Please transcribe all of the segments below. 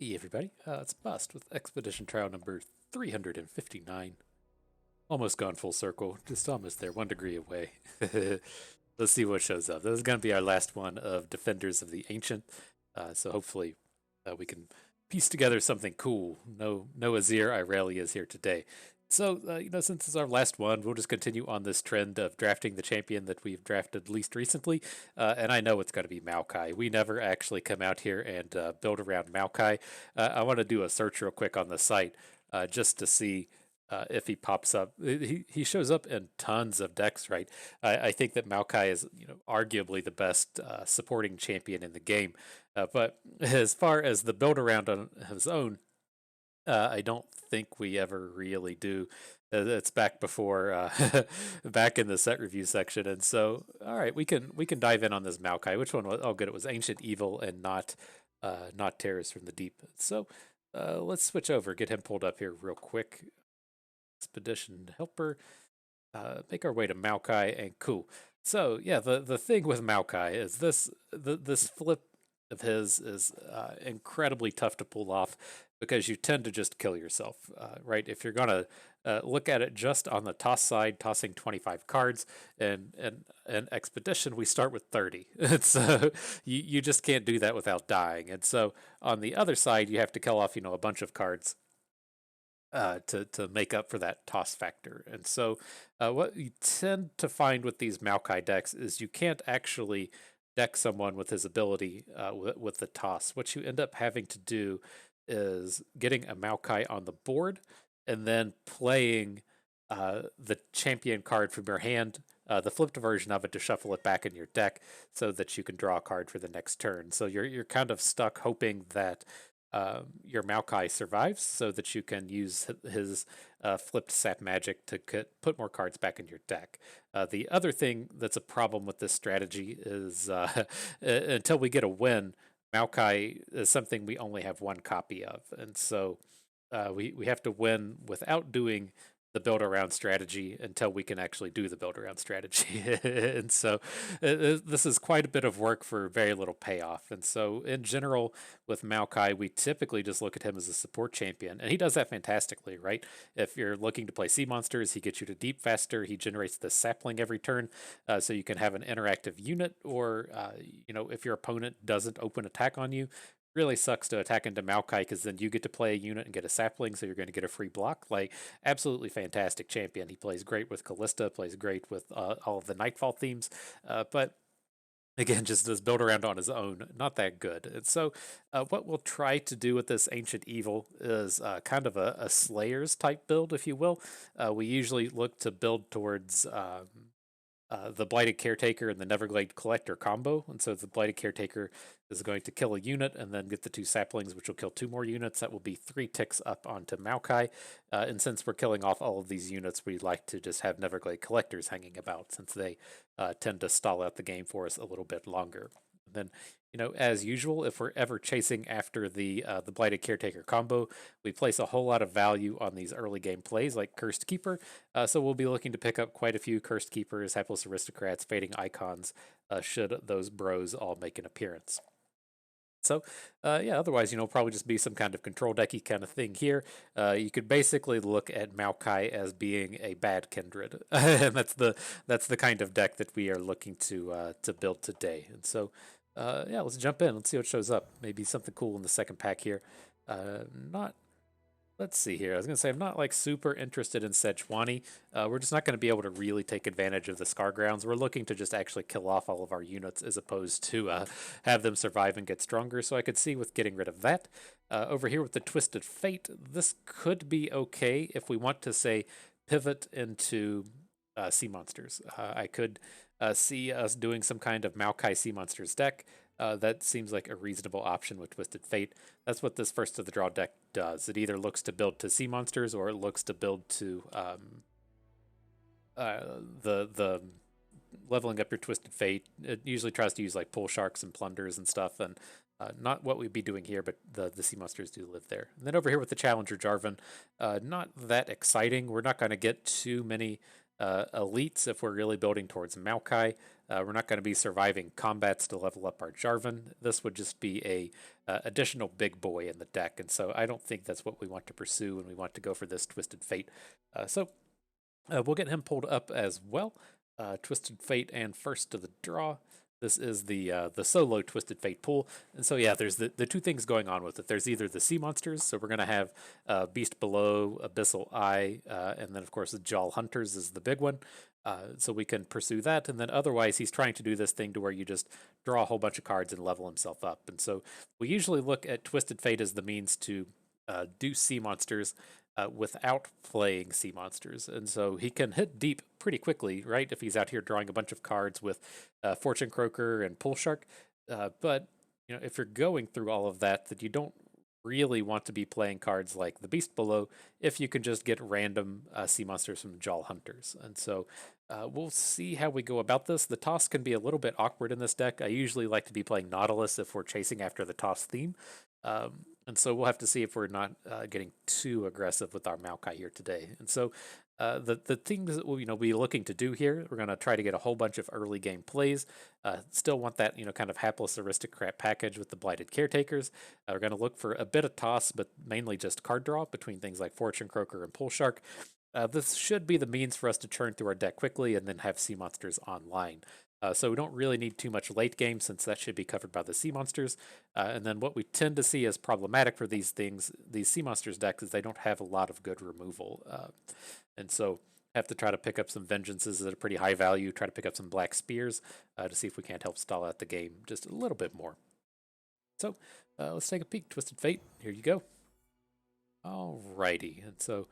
Hey everybody, it's Bust with Expedition Trial number 359. Almost gone full circle, just almost there, 1 degree away. Let's see what shows up. This is going to be our last one of Defenders of the Ancient, so hopefully we can piece together something cool. No Azir Irelia is here today. So, since it's our last one, we'll just continue on this trend of drafting the champion that we've drafted least recently. And I know it's going to be Maokai. We never actually come out here and build around Maokai. I want to do a search real quick on the site just to see if he pops up. He shows up in tons of decks, right? I think that Maokai is, arguably the best supporting champion in the game. But as far as the build around on his own, I don't think we ever really do. It's back before, back in the set review section, and so all right, we can dive in on this Maokai. Which one was? Oh, good, it was Ancient Evil and not Terrors from the Deep. So let's switch over, get him pulled up here real quick. Expedition Helper. Make our way to Maokai, and cool. So yeah, the thing with Maokai is this flip of his is incredibly tough to pull off because you tend to just kill yourself, right? If you're gonna look at it just on the toss side, tossing 25 cards, and expedition, we start with 30. And so you just can't do that without dying. And so on the other side, you have to kill off a bunch of cards to make up for that toss factor. And so, what you tend to find with these Maokai decks is you can't actually deck someone with his ability with the toss. What you end up having to do is getting a Maokai on the board and then playing the champion card from your hand. The flipped version of it to shuffle it back in your deck so that you can draw a card for the next turn. So you're kind of stuck hoping that your Maokai survives so that you can use his flipped sap magic to put more cards back in your deck. The other thing that's a problem with this strategy is until we get a win, Maokai is something we only have one copy of. And so we have to win without doing the build around strategy until we can actually do the build around strategy. And so this is quite a bit of work for very little payoff. And so in general with Maokai, we typically just look at him as a support champion, and he does that fantastically, right? If you're looking to play sea monsters, he gets you to deep faster. He generates the sapling every turn, so you can have an interactive unit, or if your opponent doesn't open attack on you, really sucks to attack into Maokai because then you get to play a unit and get a sapling, so you're going to get a free block. Like, absolutely fantastic champion. He plays great with Callista, plays great with all of the Nightfall themes, but again, just does build around on his own, not that good. And so, what we'll try to do with this Ancient Evil is kind of a Slayers type build, if you will. We usually look to build towards the Blighted Caretaker and the Neverglade Collector combo. And so the Blighted Caretaker is going to kill a unit and then get the two saplings, which will kill two more units. That will be 3 ticks up onto Maokai. And since we're killing off all of these units, we like to just have Neverglade Collectors hanging about, since they tend to stall out the game for us a little bit longer. And then, as usual, if we're ever chasing after the Blighted Caretaker combo, we place a whole lot of value on these early game plays like Cursed Keeper. So we'll be looking to pick up quite a few Cursed Keepers, Hapless Aristocrats, Fading Icons, should those bros all make an appearance. So, yeah, otherwise, probably just be some kind of control decky kind of thing here. You could basically look at Maokai as being a bad Kindred, and that's the kind of deck that we are looking to build today. And so, yeah, let's jump in. Let's see what shows up. Maybe something cool in the second pack here. Not Let's see here. I was going to say, I'm not like super interested in Sejuani. We're just not going to be able to really take advantage of the Scar Grounds. We're looking to just actually kill off all of our units as opposed to have them survive and get stronger. So I could see with getting rid of that. Over here with the Twisted Fate, this could be okay if we want to, say, pivot into Sea Monsters. I could see us doing some kind of Maokai Sea Monsters deck. That seems like a reasonable option with Twisted Fate. That's what this first of the draw deck does. It either looks to build to sea monsters or it looks to build to the leveling up your Twisted Fate. It usually tries to use like Pull Sharks and Plunders and stuff, and not what we'd be doing here, but the sea monsters do live there. And then over here with the Challenger Jarvan, not that exciting. We're not going to get too many elites if we're really building towards Maokai. We're not going to be surviving combats to level up our Jarvan. This would just be a additional big boy in the deck, and so I don't think that's what we want to pursue when we want to go for this Twisted Fate. We'll get him pulled up as well. Twisted Fate and first to the draw. This is the solo Twisted Fate pool, and so yeah, there's the two things going on with it. There's either the sea monsters, so we're gonna have Beast Below, Abyssal Eye, and then of course the Jaw Hunters is the big one. So we can pursue that, and then otherwise he's trying to do this thing to where you just draw a whole bunch of cards and level himself up. And so we usually look at Twisted Fate as the means to do sea monsters without playing sea monsters. And so he can hit deep pretty quickly, right? If he's out here drawing a bunch of cards with Fortune Croaker and Pool Shark. But you know, if you're going through all of that, that you don't really want to be playing cards like the Beast Below if you can just get random sea monsters from Jaw Hunters. And so we'll see how we go about this. The toss can be a little bit awkward in this deck. I usually like to be playing Nautilus if we're chasing after the toss theme. And so we'll have to see if we're not getting too aggressive with our Maokai here today. And so the things that we'll be looking to do here, we're going to try to get a whole bunch of early game plays. Still want that kind of hapless aristocrat package with the blighted caretakers. We're going to look for a bit of toss, but mainly just card draw between things like Fortune Croaker and Pool Shark. This should be the means for us to churn through our deck quickly and then have sea monsters online. So we don't really need too much late game since that should be covered by the sea monsters. And then what we tend to see as problematic for these things, these sea monsters decks, is they don't have a lot of good removal. And so have to try to pick up some vengeances at a pretty high value, try to pick up some black spears to see if we can't help stall out the game just a little bit more. So let's take a peek. Twisted Fate, here you go. Alrighty, and so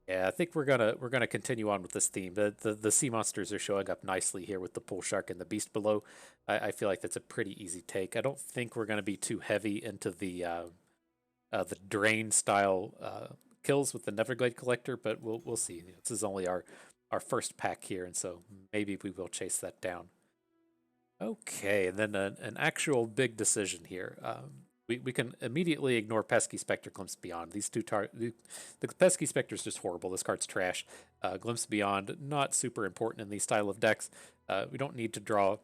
yeah, I think we're gonna continue on with this theme. The sea monsters are showing up nicely here with the Pool Shark and the Beast Below. I feel like that's a pretty easy take. I don't think we're gonna be too heavy into the drain style kills with the Neverglade Collector, but we'll see. This is only our first pack here, and so maybe we will chase that down. Okay, and then an actual big decision here. We can immediately ignore Pesky Spectre, Glimpse Beyond. These two the Pesky Spectre is just horrible. This card's trash. Glimpse Beyond, not super important in these style of decks. We don't need to draw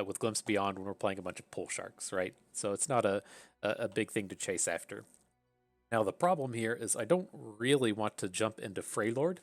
with Glimpse Beyond when we're playing a bunch of Pool Sharks, right? So it's not a big thing to chase after. Now the problem here is I don't really want to jump into Freylord.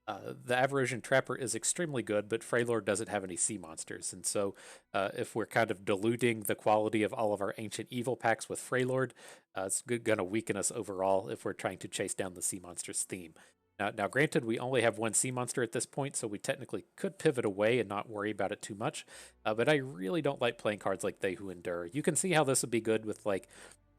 The Avarosian Trapper is extremely good, but Freylord doesn't have any sea monsters. And so if we're kind of diluting the quality of all of our Ancient Evil packs with Freylord, it's going to weaken us overall if we're trying to chase down the sea monsters theme. Now, granted, we only have one sea monster at this point, so we technically could pivot away and not worry about it too much. But I really don't like playing cards like They Who Endure. You can see how this would be good with like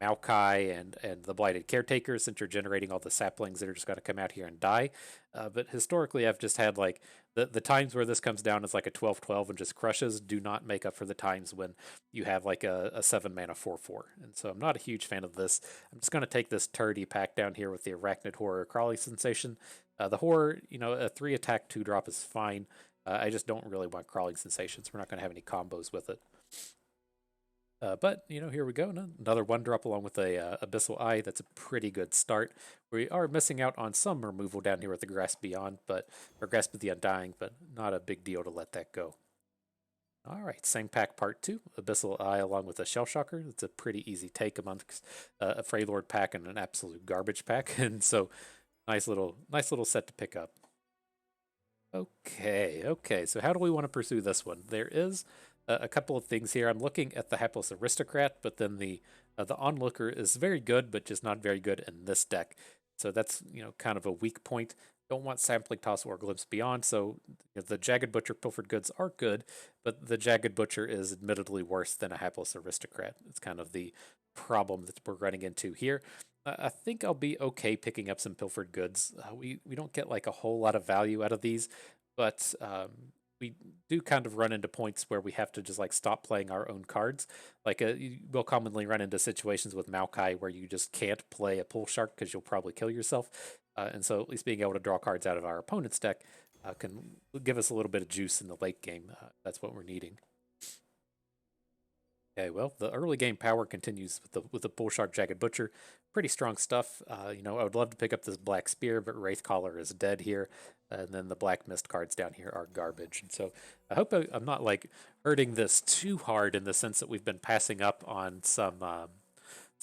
Maokai and the Blighted Caretakers, since you're generating all the saplings that are just going to come out here and die. But historically, I've just had like the times where this comes down as like a 12/12 and just crushes do not make up for the times when you have like a 7 mana 4/4. And so I'm not a huge fan of this. I'm just going to take this turdy pack down here with the Arachnid Horror Crawling Sensation. The Horror, a 3 attack 2-drop is fine. I just don't really want Crawling Sensations. We're not going to have any combos with it. But here we go. Another 1-drop along with a Abyssal Eye. That's a pretty good start. We are missing out on some removal down here with the Grasp Beyond, or Grasp of the Undying, but not a big deal to let that go. All right, same pack part 2, Abyssal Eye along with a Shell Shocker. It's a pretty easy take amongst a Freylord pack and an absolute garbage pack, and so nice little set to pick up. Okay. So how do we want to pursue this one? There is a couple of things here. I'm looking at the Hapless Aristocrat, but then the Onlooker is very good, but just not very good in this deck. So that's kind of a weak point. Don't want Sampling Toss or Glimpse Beyond. So the Jagged Butcher, Pilfered Goods are good, but the Jagged Butcher is admittedly worse than a Hapless Aristocrat. It's kind of the problem that we're running into here. I think I'll be okay picking up some Pilfered Goods. We don't get like a whole lot of value out of these, but we do kind of run into points where we have to just like stop playing our own cards. Like we'll commonly run into situations with Maokai where you just can't play a Pool Shark because you'll probably kill yourself. And so at least being able to draw cards out of our opponent's deck can give us a little bit of juice in the late game. That's what we're needing. Okay, well, the early game power continues with the Pool Shark Jagged Butcher. Pretty strong stuff. I would love to pick up this Black Spear, but Wraithcaller is dead here. And then the Black Mist cards down here are garbage. And so I hope I'm not like hurting this too hard in the sense that we've been passing up on some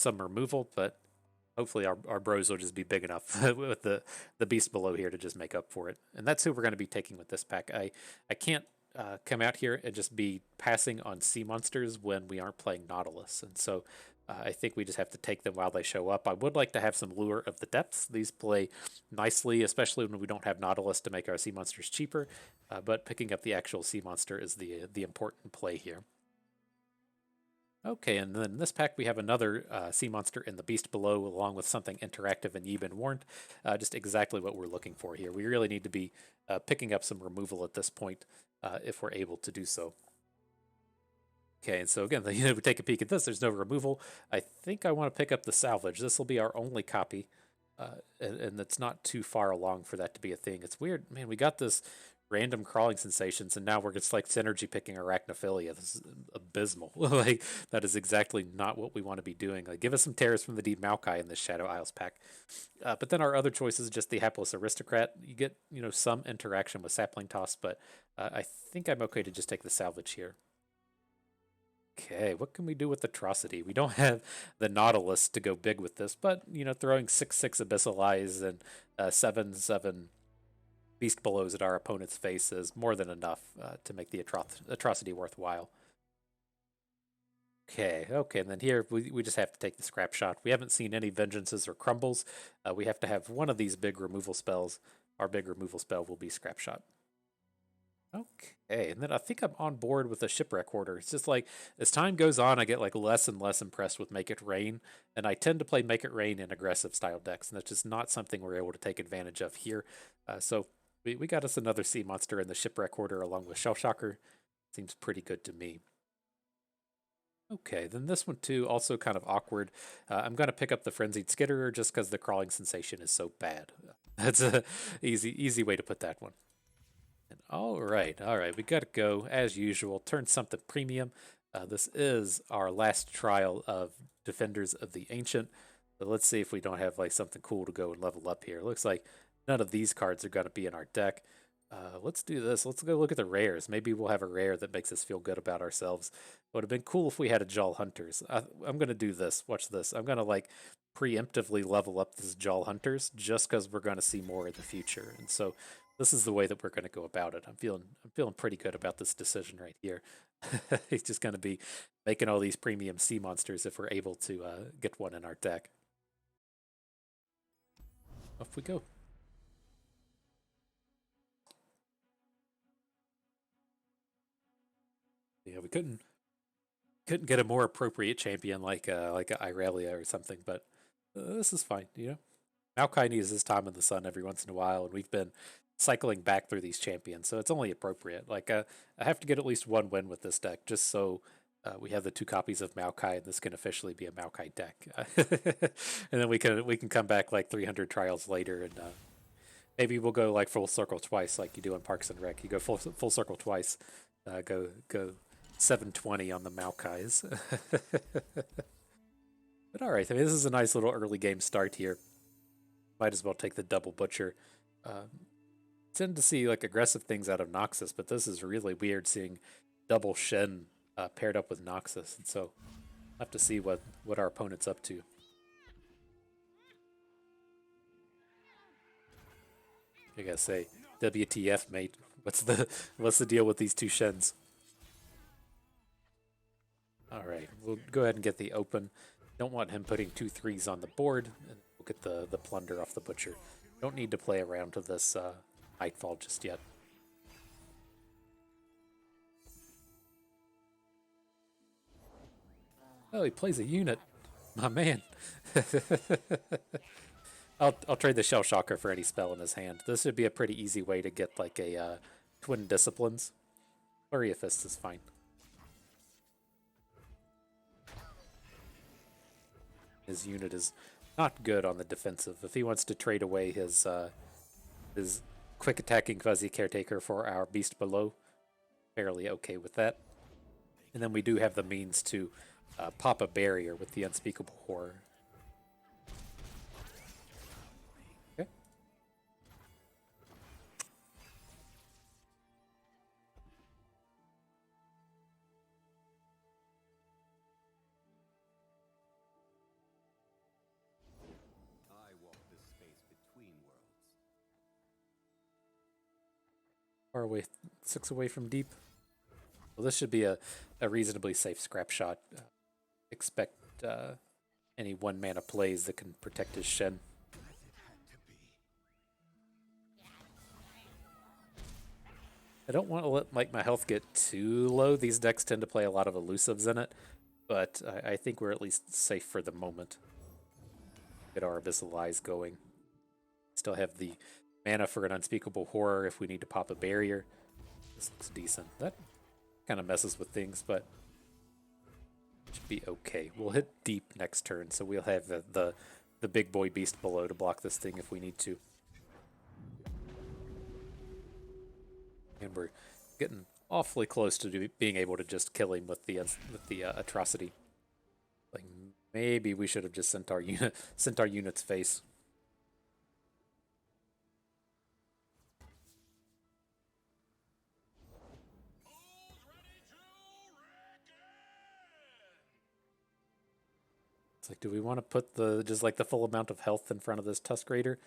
removal, but hopefully our bros will just be big enough with the beast below here to just make up for it. And that's who we're going to be taking with this pack. I can't come out here and just be passing on sea monsters when we aren't playing Nautilus. And so I think we just have to take them while they show up. I would like to have some Lure of the Depths. These play nicely, especially when we don't have Nautilus to make our sea monsters cheaper. But picking up the actual sea monster is the important play here. Okay, and then in this pack we have another sea monster in the beast below, along with something interactive and Ye Been Warned. Just exactly what we're looking for here. We really need to be picking up some removal at this point if we're able to do so. Okay, and so again, we take a peek at this. There's no removal. I think I want to pick up the salvage. This will be our only copy, and it's not too far along for that to be a thing. It's weird, man. We got this random crawling sensations, and now we're just like synergy picking arachnophilia. This is abysmal. Like that is exactly not what we want to be doing. Like, give us some Terrors from the Deep Maokai in this Shadow Isles pack. But then our other choice is just the Hapless Aristocrat. You get some interaction with Sapling Toss, but I think I'm okay to just take the salvage here. Okay, what can we do with Atrocity? We don't have the Nautilus to go big with this, but throwing 6/6 Abyssal Eyes and 7/7 Beast Belows at our opponent's face is more than enough to make the Atrocity worthwhile. Okay, and then here we just have to take the Scrap Shot. We haven't seen any Vengeances or Crumbles. We have to have one of these big removal spells. Our big removal spell will be Scrap Shot. Okay, and then I think I'm on board with the Shipwreck Hoarder. It's just like, as time goes on, I get like less and less impressed with Make It Rain, and I tend to play Make It Rain in aggressive style decks, and that's just not something we're able to take advantage of here. So we got us another sea monster in the Shipwreck Hoarder along with Shellshocker. Seems pretty good to me. Okay, then this one too, also kind of awkward. I'm going to pick up the Frenzied Skitterer just because the crawling sensation is so bad. That's a easy way to put that one. All right, we got to go as usual. Turn something premium. This is our last trial of Defenders of the Ancient. So let's see if we don't have like something cool to go and level up here. Looks like none of these cards are going to be in our deck. Let's do this. Let's go look at the rares. Maybe we'll have a rare that makes us feel good about ourselves. It would have been cool if we had a Jawl Hunters. I'm going to do this. Watch this. I'm going to like preemptively level up this Jawl Hunters just because we're going to see more in the future. And so this is the way that we're going to go about it. I'm feeling pretty good about this decision right here. He's just going to be making all these premium sea monsters if we're able to get one in our deck. Off we go. Yeah, we couldn't get a more appropriate champion like a Irelia or something, but this is fine. Maokai needs his time in the sun every once in a while, and we've been cycling back through these champions, so it's only appropriate. Like I have to get at least one win with this deck, just so we have the 2 copies of Maokai, and this can officially be a Maokai deck. And then we can come back like 300 trials later, and maybe we'll go like full circle twice, like you do in Parks and Rec. You go full circle twice. Go 720 on the Maokais. But all right, I mean, this is a nice little early game start here. Might as well take the double butcher. Tend to see like aggressive things out of Noxus, but this is really weird seeing double Shen paired up with Noxus, and so I'll have to see what our opponent's up to. I gotta say, WTF, mate? What's the deal with these 2 Shens? All right, we'll go ahead and get the open. Don't want him putting 2 3s on the board, and we'll get the plunder off the butcher. Don't need to play around to this Nightfall just yet. Oh, he plays a unit. My man. I'll trade the Shell Shocker for any spell in his hand. This would be a pretty easy way to get like a Twin Disciplines. Flurry of Fists is fine. His unit is not good on the defensive. If he wants to trade away his quick attacking Fuzzy Caretaker for our Beast Below, fairly okay with that. And then we do have the means to pop a barrier with the Unspeakable Horror. Okay. far away, 6 away from deep. Well, this should be a reasonably safe scrap shot. Expect any 1 mana plays that can protect his Shen. I don't want to let my health get too low. These decks tend to play a lot of elusives in it, but I think we're at least safe for the moment. Get our Abyssal Eyes going. Still have the mana for an Unspeakable Horror if we need to pop a barrier. This looks decent. That kind of messes with things, but should be okay. We'll hit deep next turn, so we'll have the big boy beast below to block this thing if we need to. And we're getting awfully close to being able to just kill him with the atrocity. Like maybe we should have just sent our unit's face. It's like, do we want to put just like the full amount of health in front of this Tusk Raider?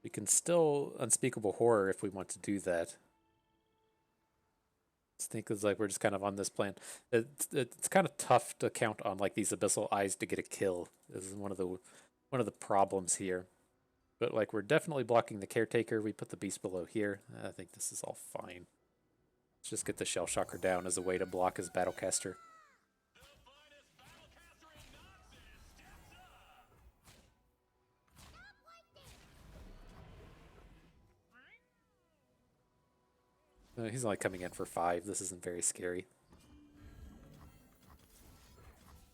We can still Unspeakable Horror if we want to do that. I think it's like we're just kind of on this plan. It's kind of tough to count on like these Abyssal Eyes to get a kill. This is one of the problems here. But like we're definitely blocking the Caretaker. We put the Beast below here. I think this is all fine. Let's just get the Shell Shocker down as a way to block his Battlecaster. He's only coming in for 5. This isn't very scary.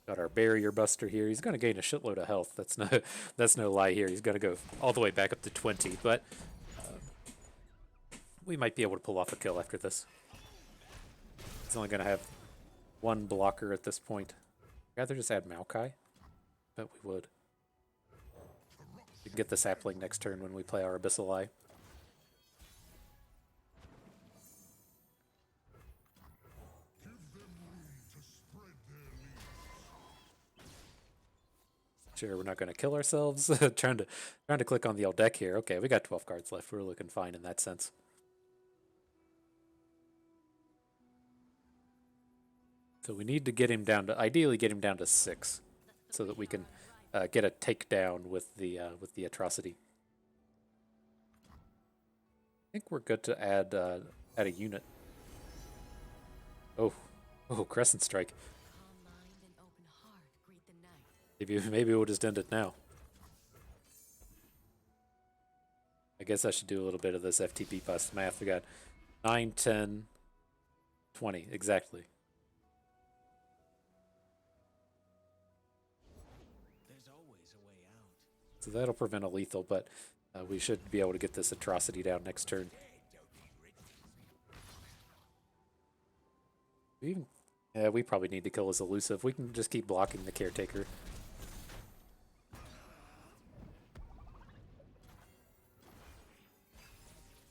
Got our Barrier Buster here. He's going to gain a shitload of health. That's no lie here. He's going to go all the way back up to 20, but we might be able to pull off a kill after this. He's only going to have 1 blocker at this point. I'd rather just add Maokai. Bet we would. We can get the Sapling next turn when we play our Abyssal Eye. Sure, we're not going to kill ourselves. trying to click on the old deck here. Okay, we got 12 cards left. We're looking fine in that sense. So we need to get him down to, ideally get him down to 6, so that we can get a takedown with the atrocity. I think we're good to add a unit. Oh, Crescent Strike. Maybe we'll just end it now. I guess I should do a little bit of this FTP plus math. We got 9, 10, 20, exactly. There's always a way out. So that'll prevent a lethal, but we should be able to get this atrocity down next turn. We probably need to kill his elusive. We can just keep blocking the Caretaker.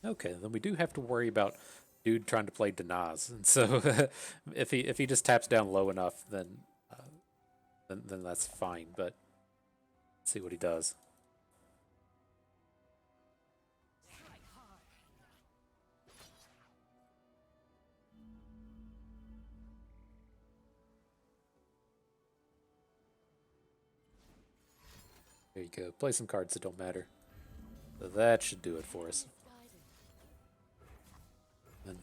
Okay, then we do have to worry about dude trying to play Denaz, and so if he just taps down low enough, then that's fine. But let's see what he does. There you go. Play some cards that don't matter. So that should do it for us. And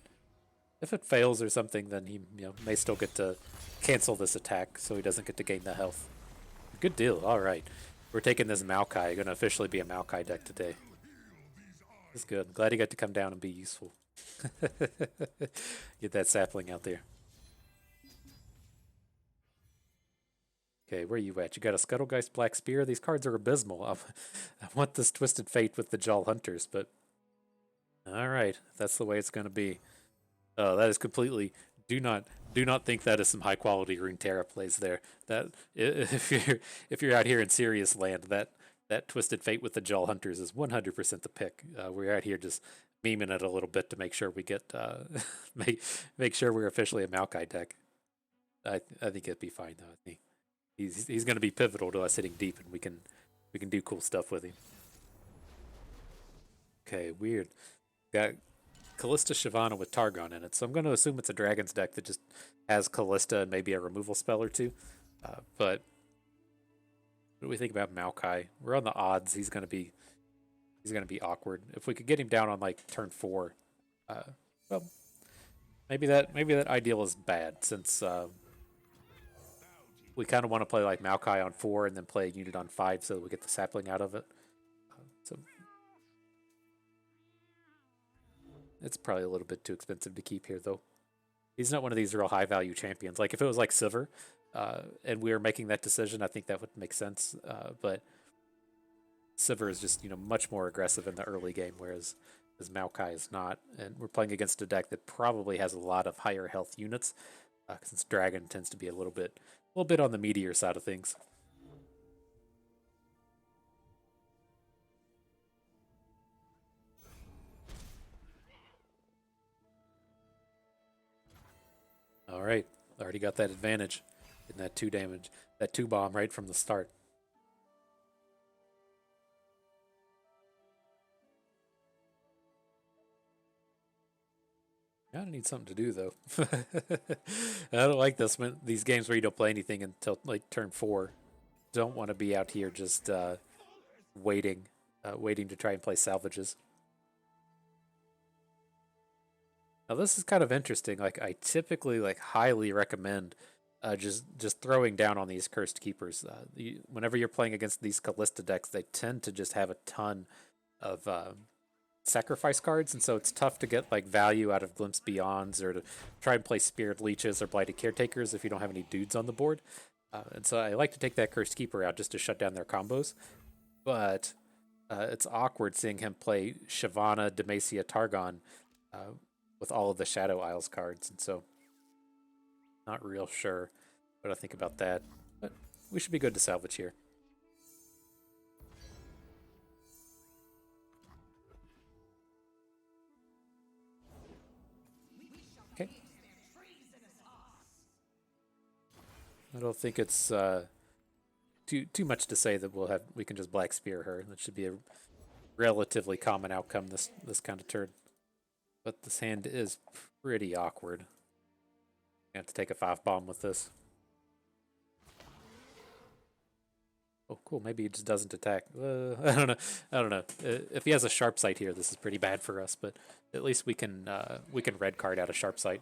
if it fails or something, then he may still get to cancel this attack, so he doesn't get to gain the health. Good deal. All right, we're taking this Maokai. Going to officially be a Maokai deck today. That's good. I'm glad he got to come down and be useful. Get that sapling out there. Okay, where are you at? You got a Scuttlegeist Black Spear? These cards are abysmal. I want this Twisted Fate with the Jaw Hunters, but alright, that's the way it's going to be. That is completely... Do not think that is some high-quality Runeterra plays there. That if you're out here in serious land, that Twisted Fate with the Jaw Hunters is 100% the pick. We're out here just memeing it a little bit to make sure we get... make sure we're officially a Maokai deck. I think it'd be fine, though. I think he's going to be pivotal to us hitting deep, and we can do cool stuff with him. Okay, weird. Got Callista Shyvana with Targon in it, so I'm going to assume it's a Dragon's deck that just has Callista and maybe a removal spell or two. But what do we think about Maokai? We're on the odds. He's going to be awkward. If we could get him down on like turn 4, well, maybe that ideal is bad since we kind of want to play like Maokai on 4 and then play a unit on 5 so that we get the sapling out of it. So it's probably a little bit too expensive to keep here, though. He's not one of these real high value champions. Like if it was like Sivir, and we were making that decision, I think that would make sense. But Sivir is just much more aggressive in the early game, whereas Maokai is not. And we're playing against a deck that probably has a lot of higher health units, since Dragon tends to be a little bit on the meatier side of things. All right, already got that advantage in that 2 damage, that 2 bomb right from the start. I need something to do though. I don't like these games where you don't play anything until like turn 4. Don't want to be out here just waiting to try and play salvages. Now this is kind of interesting. Like I typically highly recommend just throwing down on these cursed keepers. Whenever you're playing against these Callista decks, they tend to just have a ton of sacrifice cards, and so it's tough to get like value out of Glimpse Beyonds or to try and play Spirit Leeches or Blighted Caretakers if you don't have any dudes on the board. And so I like to take that Cursed Keeper out just to shut down their combos. But it's awkward seeing him play Shyvana, Demacia, Targon with all of the Shadow Isles cards, and so not real sure what I think about that. But we should be good to salvage here. Okay. I don't think it's too much to say that we can just Black Spear her. That should be a relatively common outcome this kind of turn. But this hand is pretty awkward. I have to take a 5 bomb with this. Oh, cool. Maybe he just doesn't attack. I don't know. If he has a sharp sight here, this is pretty bad for us. But at least we can red card out a sharp sight.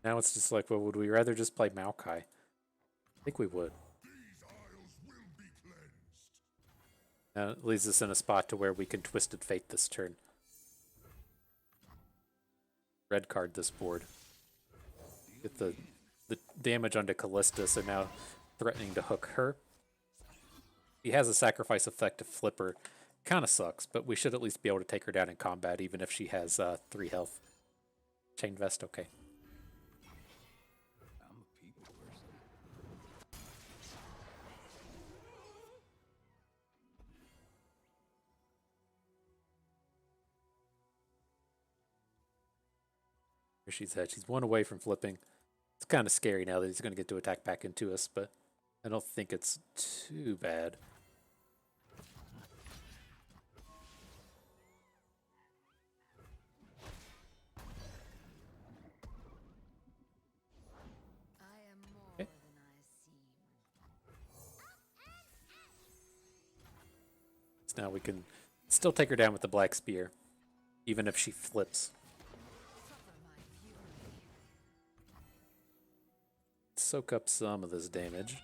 Now it's just like, well, would we rather just play Maokai? I think we would. Now it leaves us in a spot to where we can Twisted Fate this turn. Red card this board. Get the damage onto Callista, so now threatening to hook her. He has a sacrifice effect to flip her. Kind of sucks, but we should at least be able to take her down in combat, even if she has 3 health. Chain Vest, okay. Here she's at. She's 1 away from flipping. It's kind of scary now that he's going to get to attack back into us, but I don't think it's too bad. Okay. So now we can still take her down with the Black Spear, even if she flips. Soak up some of this damage.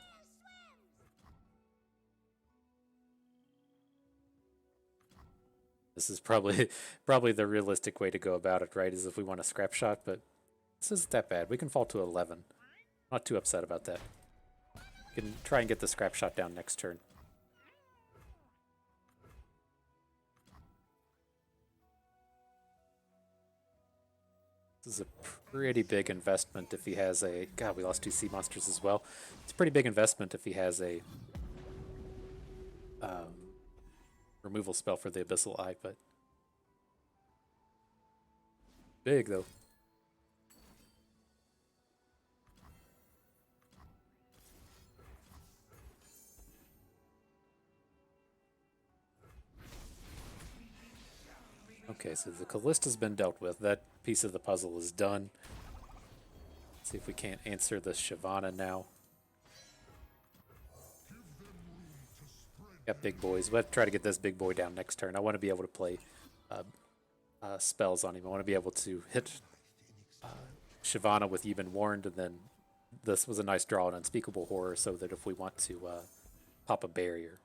This is probably the realistic way to go about it, right? Is if we want a scrap shot, but this isn't that bad. We can fall to 11. Not too upset about that. We can try and get the scrap shot down next turn. This is a pretty big investment if he has a... God, we lost 2 sea monsters as well. It's a pretty big investment if he has a removal spell for the Abyssal Eye, but Big, though. Okay, so the Callista's been dealt with. That piece of the puzzle is done. Let's see if we can't answer the Shyvana now. Got big boys. We'll try to get this big boy down next turn. I want to be able to play spells on him. I want to be able to hit Shyvana with Even Warned, and then this was a nice draw on Unspeakable Horror, so that if we want to pop a barrier.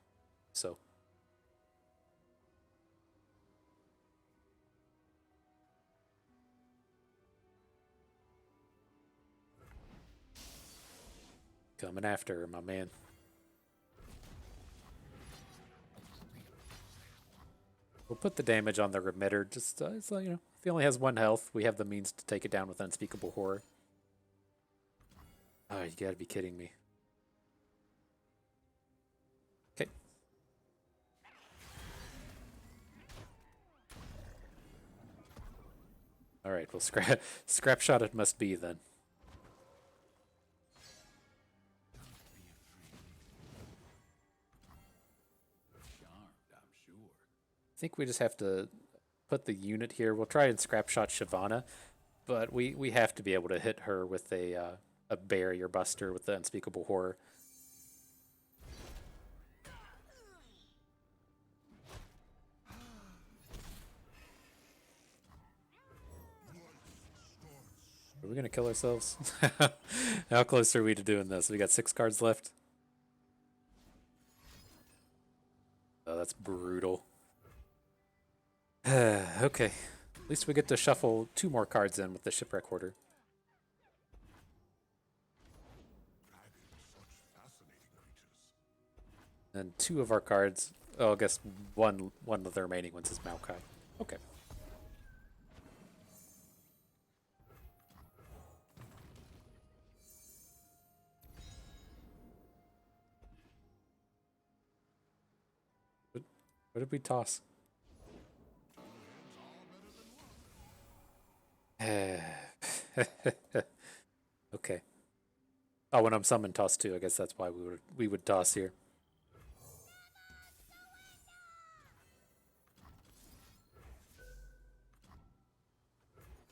So coming after her, my man. We'll put the damage on the remitter. Just so you know, if he only has 1 health, we have the means to take it down with Unspeakable Horror. Oh, you gotta be kidding me. Okay. All right, well, scrap shot it must be then. I think we just have to put the unit here. We'll try and scrap shot Shyvana, but we have to be able to hit her with a barrier buster with the Unspeakable Horror. Are we gonna kill ourselves? How close are we to doing this? We got 6 cards left. Oh, that's brutal. Okay. At least we get to shuffle 2 more cards in with the Shipwreck Hoarder. And 2 of our cards. Oh, I guess one of the remaining ones is Maokai. Okay. What did we toss? Okay. Oh, when I'm summoned, toss 2. I guess that's why we would toss here.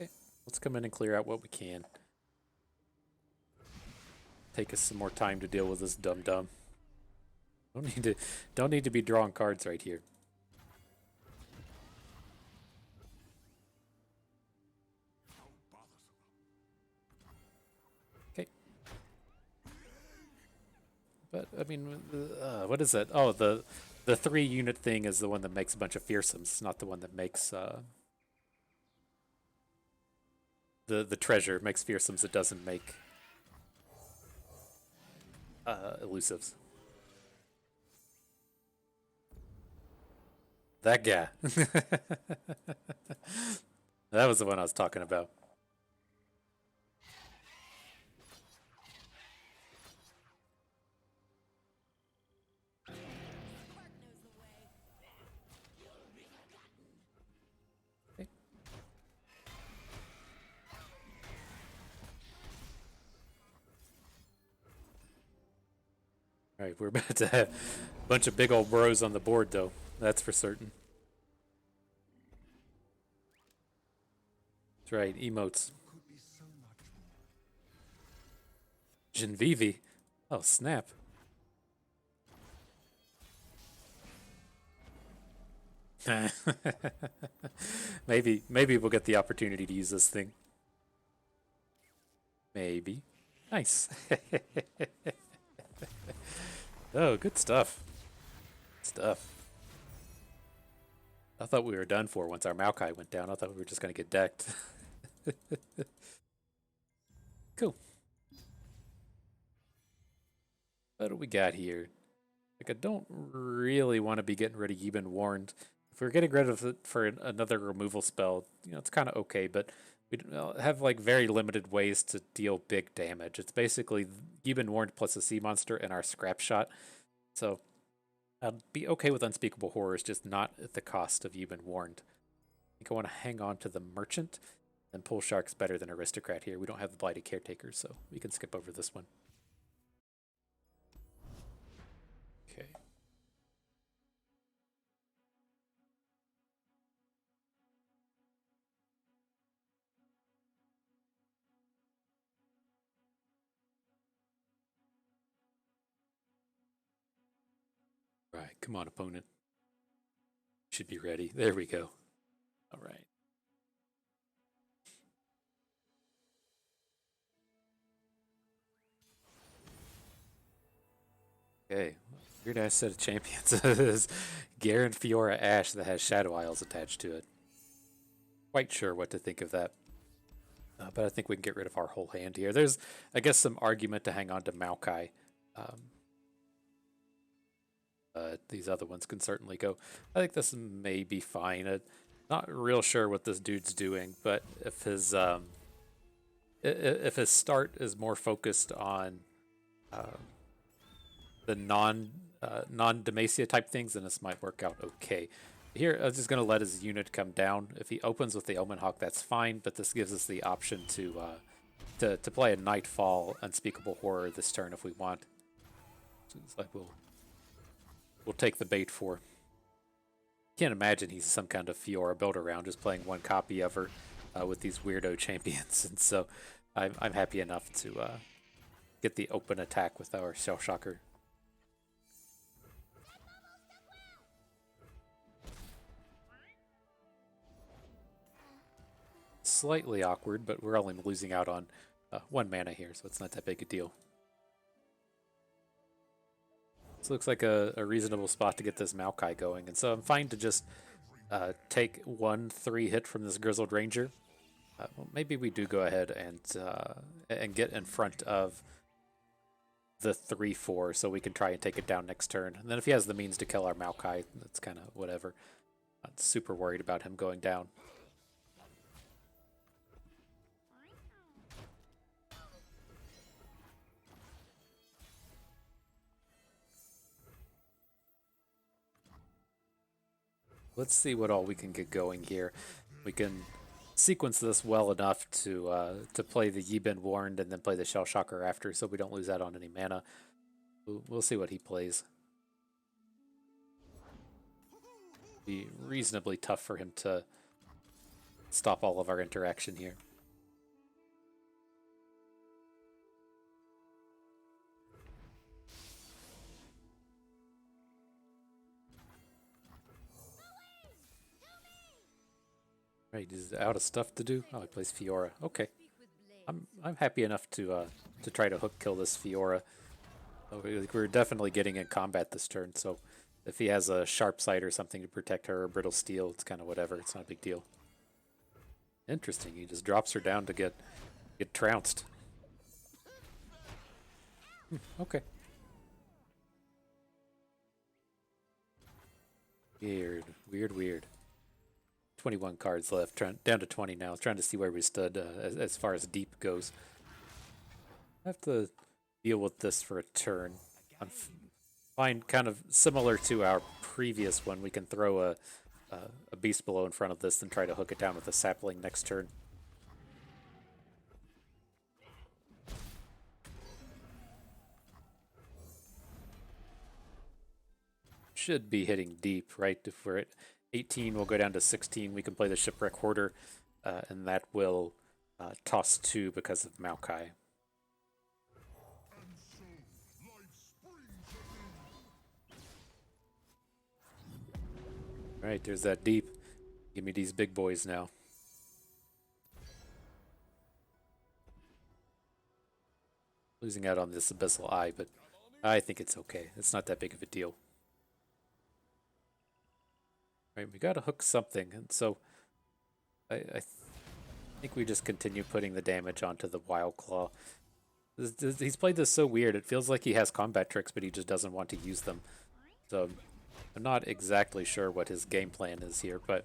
Okay, let's come in and clear out what we can. Take us some more time to deal with this dum-dum. Don't need to be drawing cards right here. Okay. But I mean, what is it? Oh, the 3-unit thing is the one that makes a bunch of fearsomes, not the one that makes the treasure makes fearsomes. It doesn't make elusives. That guy. That was the one I was talking about. Okay. All right, we're about to have a bunch of big old bros on the board, though. That's for certain. That's right, emotes. Genvivi. Oh, snap. maybe we'll get the opportunity to use this thing. Maybe. Nice. Oh, good stuff. Stuff. I thought we were done for once our Maokai went down. I thought we were just going to get decked. Cool. What do we got here? Like, I don't really want to be getting rid of Even Warned. If we're getting rid of it for another removal spell, you know, it's kind of okay, but we have like very limited ways to deal big damage. It's basically Even Warned plus a sea monster and our scrap shot. So I'd be okay with Unspeakable Horrors, just not at the cost of Even Warned. I think I want to hang on to the Merchant, And Pole Shark's better than Aristocrat here. We don't have the Blighted Caretaker, so we can skip over this one. Okay. Right, come on, opponent. Should be ready. There we go. All right. Okay, weird ass set of champions. Garen Fiora Ash that has Shadow Isles attached to it. Quite sure what to think of that. But I think we can get rid of our whole hand here. There's, I guess, some argument to hang on to Maokai. These other ones can certainly go. I think this may be fine. Not real sure what this dude's doing, but if his start is more focused on the non-Demacia type things, then this might work out okay. Here, I was just going to let his unit come down. If he opens with the Omen Hawk, that's fine, but this gives us the option to play a Nightfall Unspeakable Horror this turn if we want. So it's like we'll take the bait for. Can't imagine he's some kind of Fiora build around, just playing one copy of her with these weirdo champions, and so I'm happy enough to get the open attack with our Shell Shocker. Slightly awkward, but we're only losing out on 1 mana here, so it's not that big a deal. This looks like a reasonable spot to get this Maokai going, and so I'm fine to just take 1/3 hit from this Grizzled Ranger. Well, maybe we do go ahead and get in front of the 3/4 so we can try and take it down next turn. And then if he has the means to kill our Maokai, that's kind of whatever. Not super worried about him going down. Let's see what all we can get going here. We can sequence this well enough to play the Yi Been Warned and then play the Shell Shocker after, so we don't lose out on any mana. We'll see what he plays. Be reasonably tough for him to stop all of our interaction here. Right, he's out of stuff to do. Oh, he plays Fiora. Okay, I'm happy enough to try to hook kill this Fiora. We're definitely getting in combat this turn, so if he has a sharp sight or something to protect her or brittle steel, it's kind of whatever. It's not a big deal. Interesting. He just drops her down to get trounced. Okay. Weird. 21 cards left, down to 20 now. Trying to see where we stood as far as deep goes. I have to deal with this for a turn. I'm find kind of similar to our previous one. We can throw a Beast Below in front of this and try to hook it down with a Sapling next turn. Should be hitting deep, right? If we're at 18, we'll go down to 16. We can play the Shipwreck Hoarder, and that will toss 2 because of Maokai. Alright, there's that deep. Give me these big boys now. Losing out on this Abyssal Eye, but I think it's okay. It's not that big of a deal. Right, we gotta hook something, and so I think we just continue putting the damage onto the Wild Claw. He's played this so weird. It feels like he has combat tricks, but he just doesn't want to use them. So I'm not exactly sure what his game plan is here, but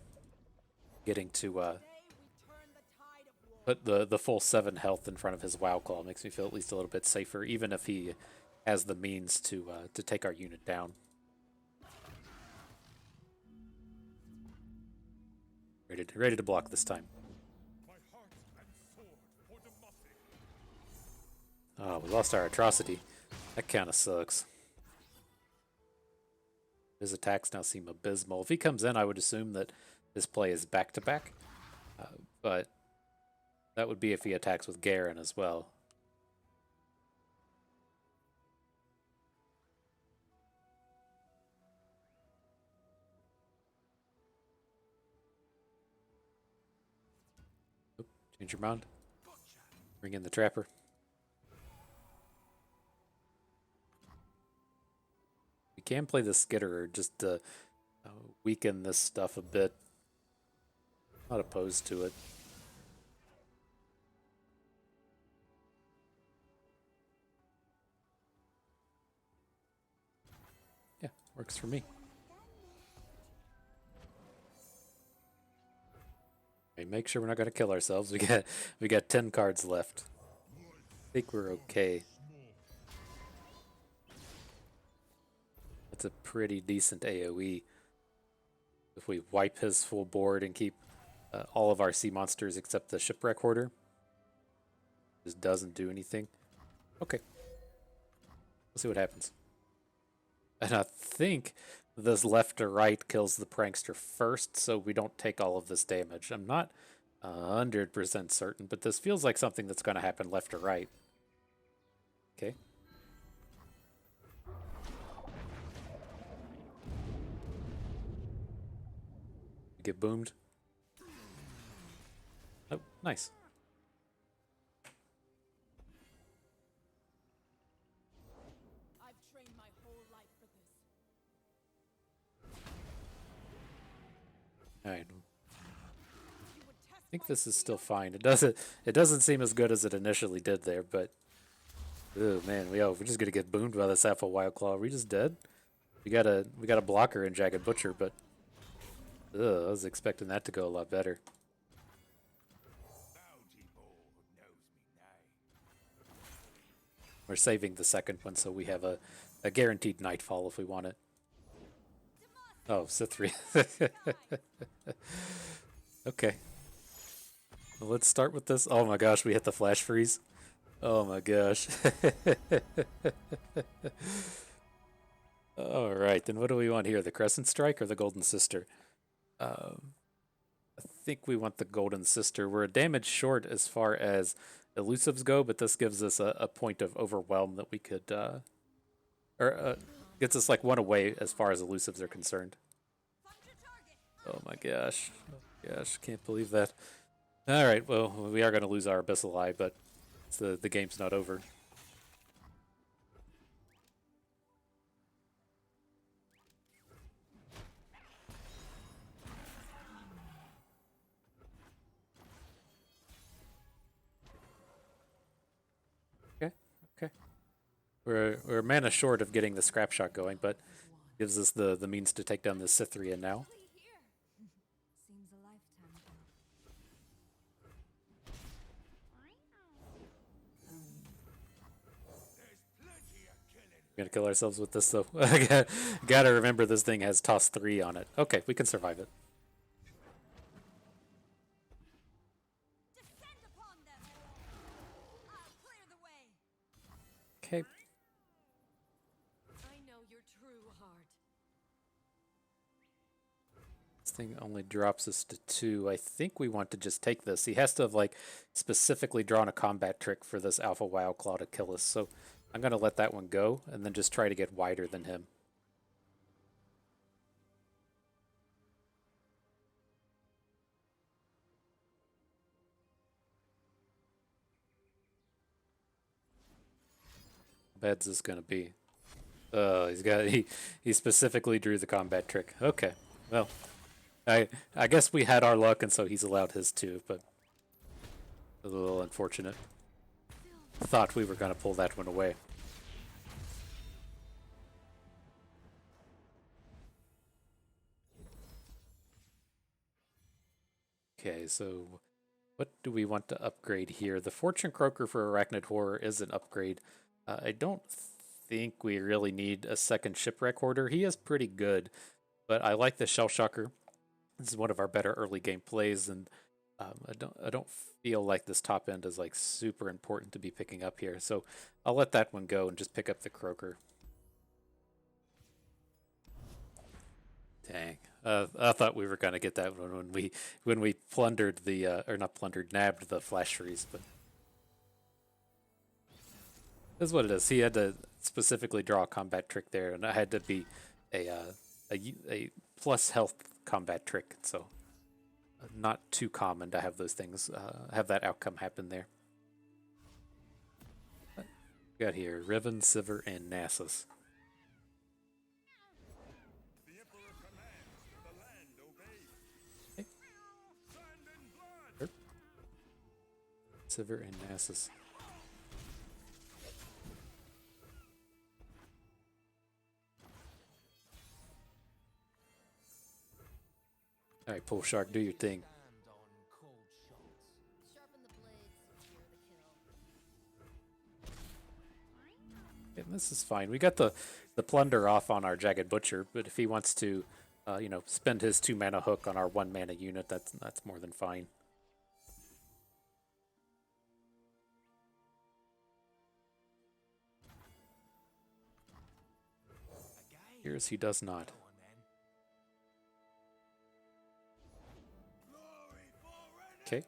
getting to put the full 7 health in front of his Wild Claw makes me feel at least a little bit safer, even if he has the means to take our unit down. Ready to block this time. Oh, we lost our atrocity. That kind of sucks. His attacks now seem abysmal. If he comes in, I would assume that his play is back-to-back. But that would be if he attacks with Garen as well. Oop, change your mind. Bring in the Trapper. We can play the Skitterer just to weaken this stuff a bit. Not opposed to it. Yeah, works for me. Okay, make sure we're not gonna kill ourselves. We got 10 cards left. I think we're okay. That's a pretty decent AoE. If we wipe his full board and keep all of our sea monsters except the Shipwreck Hoarder, just doesn't do anything. Okay. We'll see what happens. And I think this left to right kills the Prankster first, so we don't take all of this damage. I'm not 100% certain, but this feels like something that's going to happen left to right. Okay. Get boomed. Oh, nice. I've trained my whole life for this. All right. I think this is still fine. It doesn't seem as good as it initially did there, but oh man, we're just gonna get boomed by this Alpha Wildclaw. Are we just dead? We got a blocker in Jagged Butcher, but I was expecting that to go a lot better. We're saving the second one, so we have a guaranteed Nightfall if we want it. Oh, Sithri. Okay. Well, let's start with this. Oh my gosh, we hit the flash freeze. Oh my gosh. Alright, then what do we want here? The Crescent Strike or the Golden Sister? I think we want the Golden Sister. We're a damage short as far as elusives go, but this gives us a point of overwhelm that we could, gets us like one away as far as elusives are concerned. Oh my gosh. Oh gosh, can't believe that. Alright, well, we are going to lose our Abyssal Eye, but the game's not over. Okay. We're mana short of getting the scrap shot going, but gives us the means to take down the Cythrian now. Seems a lifetime ago. We're gonna kill ourselves with this though. Gotta remember this thing has toss 3 on it. Okay, we can survive it. Descend upon them. I'll clear the way. Okay. I know your true heart. This thing only drops us to 2. I think we want to just take this. He has to have like specifically drawn a combat trick for this Alpha Wildclaw to kill us. So I'm gonna let that one go and then just try to get wider than him. How bad's this gonna be? Oh, he specifically drew the combat trick. Okay, well, I guess we had our luck, and so he's allowed his too. But a little unfortunate. Thought we were gonna pull that one away. Okay, so what do we want to upgrade here? The Fortune Croaker for Arachnid Horror is an upgrade. I don't think we really need a second Shipwreck Hoarder. He is pretty good, but I like the Shell Shocker. This is one of our better early game plays, and I don't feel like this top end is like super important to be picking up here, so I'll let that one go and just pick up the Croaker. Dang, I thought we were gonna get that one when we plundered the or not plundered, nabbed the Flash Freeze, but that's what it is. He had to specifically draw a combat trick there, and I had to be a plus health combat trick, so not too common to have those things have that outcome happen there. We got here Riven, Sivir, and Nasus. The Emperor commands, the land obeys. Okay. Sand and blood! Sure. Sivir and Nasus. All right, Pool Shark, do your thing. Stand on cold shots. Sharpen the blades, secure the kill. Yeah, this is fine. We got the plunder off on our Jagged Butcher, but if he wants to, spend his 2 mana hook on our 1 mana unit, that's more than fine. Here's he does not. Go on then. Glory for Okay.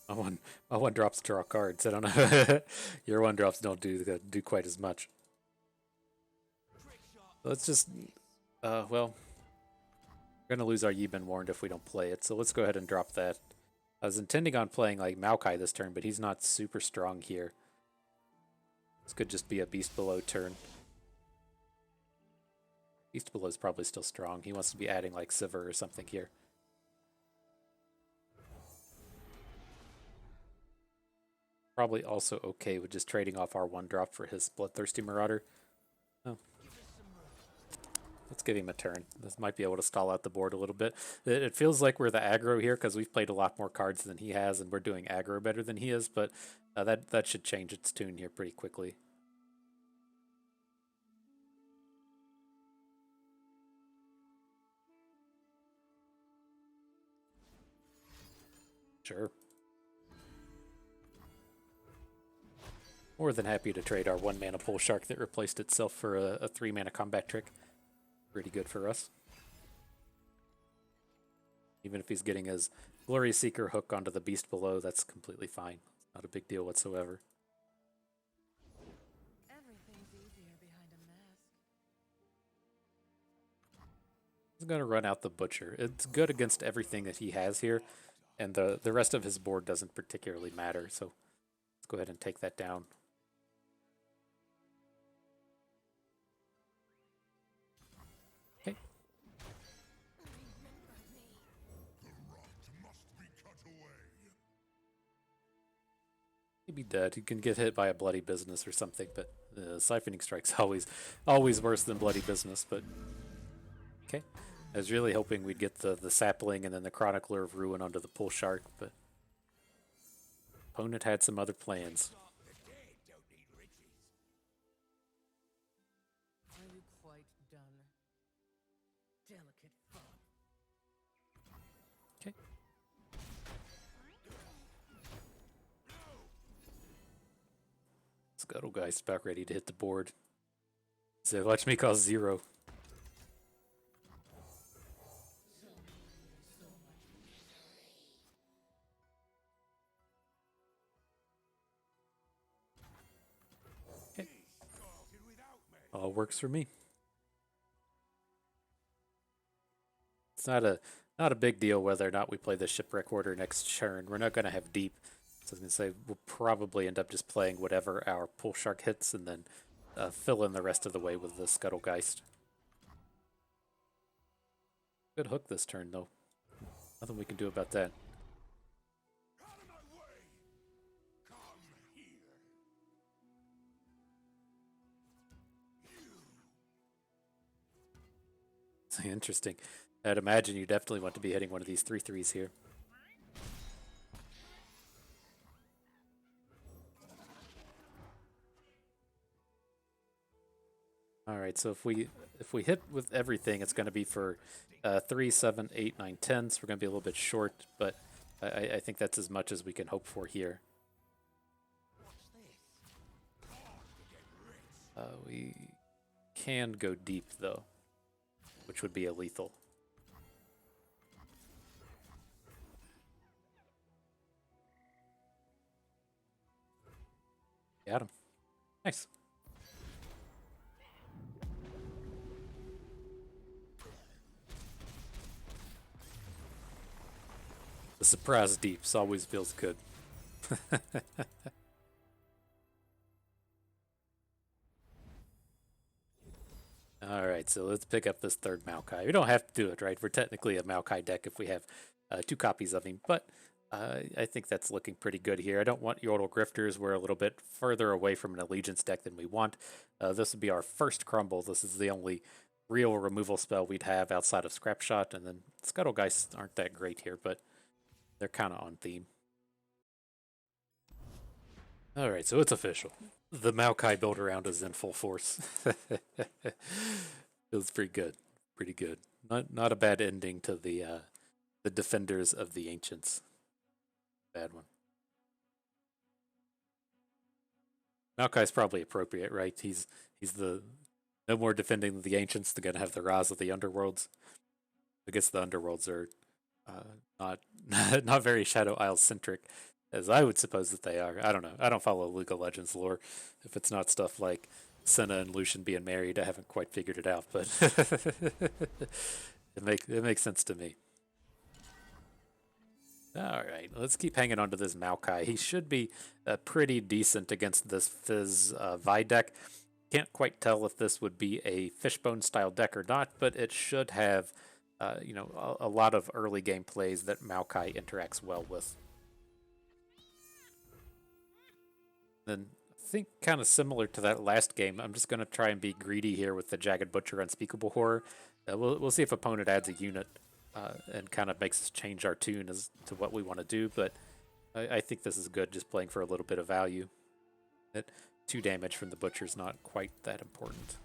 Renekton! My one drops draw cards. I don't know. Your one drops don't do quite as much. Let's just, well, we're gonna lose our Ye Been Warned if we don't play it. So let's go ahead and drop that. I was intending on playing like Maokai this turn, but he's not super strong here. This could just be a Beast Below turn. Beast Below is probably still strong. He wants to be adding like Sivir or something here. Probably also okay with just trading off our 1-drop for his Bloodthirsty Marauder. Oh. Let's give him a turn. This might be able to stall out the board a little bit. It feels like we're the aggro here because we've played a lot more cards than he has, and we're doing aggro better than he is, but that should change its tune here pretty quickly. Sure. More than happy to trade our 1 mana Pole Shark that replaced itself for a 3 mana combat trick. Pretty good for us. Even if he's getting his Glory Seeker hook onto the Beast Below, that's completely fine. Not a big deal whatsoever. Everything's easier behind a mask. He's going to run out the Butcher. It's good against everything that he has here, and the rest of his board doesn't particularly matter, so let's go ahead and take that down. Okay. Must be cut away. He'd be dead. He can get hit by a Bloody Business or something, but Siphoning Strike's always worse than Bloody Business, but okay. I was really hoping we'd get the Sapling and then the Chronicler of Ruin onto the Pole Shark, but opponent had some other plans. The dead don't need riches. Are you quite done? Delicate fun. Okay. Scuttlegeist about ready to hit the board. So watch me cause 0. Okay. Started without me. All works for me. It's not a big deal whether or not we play the Shipwreck Order next turn. We're not going to have deep. So I was going to say we'll probably end up just playing whatever our Pole Shark hits and then fill in the rest of the way with the Scuttlegeist. Good hook this turn, though. Nothing we can do about that. Out of my way. Come here. It's interesting. I'd imagine you definitely want to be hitting one of these 3/3s here. All right, so if we hit with everything, it's going to be for 3, 7, 8, 9, 10. So we're going to be a little bit short, but I think that's as much as we can hope for here. We can go deep though, which would be a lethal. Got him. Nice. The surprise deeps always feels good. Alright, so let's pick up this third Maokai. We don't have to do it, right? We're technically a Maokai deck if we have 2 copies of him, but I think that's looking pretty good here. I don't want Yordle Grifters. We're a little bit further away from an Allegiance deck than we want. This would be our first Crumble. This is the only real removal spell we'd have outside of Scrapshot, and then Scuttlegeists aren't that great here, but they're kind of on theme. Alright, so it's official. The Maokai build around is in full force. Feels pretty good. Pretty good. Not a bad ending to the Defenders of the Ancients. Bad one. Maokai's probably appropriate, right? He's the no more defending the Ancients. They're gonna have the Raz of the Underworlds. I guess the Underworlds are not not very Shadow Isle centric, as I would suppose that they are. I don't know. I don't follow League of Legends lore. If it's not stuff like Senna and Lucian being married, I haven't quite figured it out, but it makes sense to me. All right, let's keep hanging on to this Maokai. He should be pretty decent against this Fizz Vi deck. Can't quite tell if this would be a Fishbone style deck or not, but it should have a lot of early game plays that Maokai interacts well with. Then I think kind of similar to that last game, I'm just going to try and be greedy here with the Jagged Butcher Unspeakable Horror. We'll see if opponent adds a unit and kind of makes us change our tune as to what we want to do, but I think this is good just playing for a little bit of value. That 2 damage from the Butcher is not quite that important.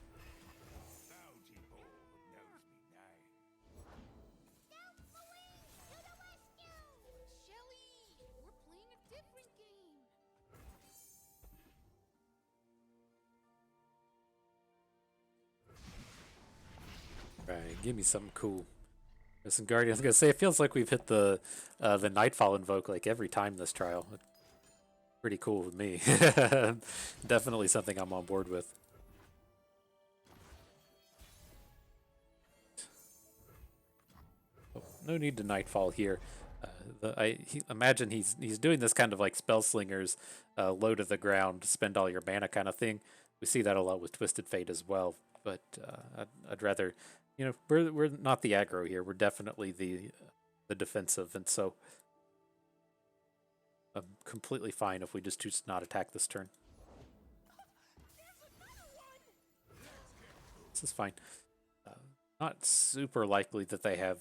Right, give me something cool. Some Guardian. I was gonna say it feels like we've hit the Nightfall invoke like every time this trial. Pretty cool with me. Definitely something I'm on board with. Oh, no need to Nightfall here. Imagine he's doing this kind of like Spell Slingers, low to the ground, spend all your mana kind of thing. We see that a lot with Twisted Fate as well, but I'd rather, we're not the aggro here. We're definitely the defensive, and so I'm completely fine if we just choose to not attack this turn. This is fine. Not super likely that they have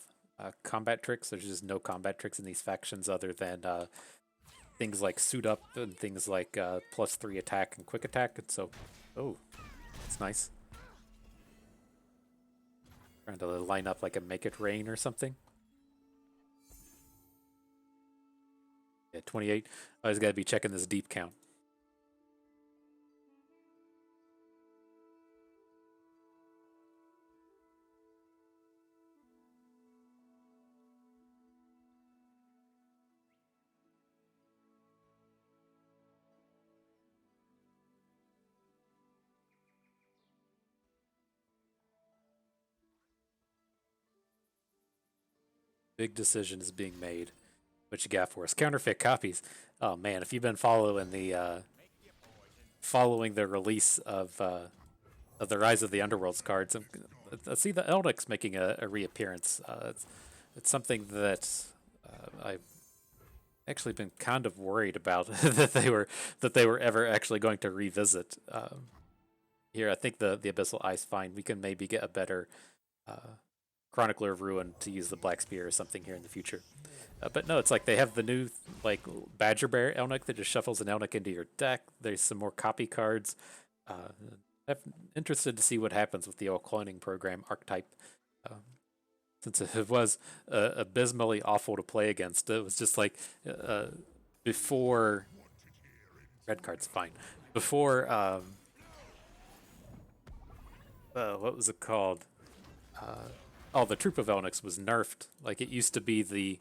combat tricks. There's just no combat tricks in these factions other than things like Suit Up and things like +3 attack and quick attack. And so, oh, that's nice. Trying to line up like a Make It Rain or something. Yeah, 28. Always got to be checking this deep count. Big decision is being made. What you got for us? Counterfeit copies. Oh man, if you've been following the release of the Rise of the Underworlds cards, I see the Elnix making a reappearance. It's something that I've actually been kind of worried about that they were ever actually going to revisit. Here, I think the Abyssal Ice fine. We can maybe get a better Chronicler of Ruin to use the Black Spear or something here in the future. But no, it's like they have the new like Badger Bear Elnick that just shuffles an Elnick into your deck. There's some more copy cards. I'm interested to see what happens with the old cloning program archetype. Um, since it was abysmally awful to play against, it was just like before red card's fine. Before what was it called? Oh, the Troop of Elnix was nerfed. Like it used to be the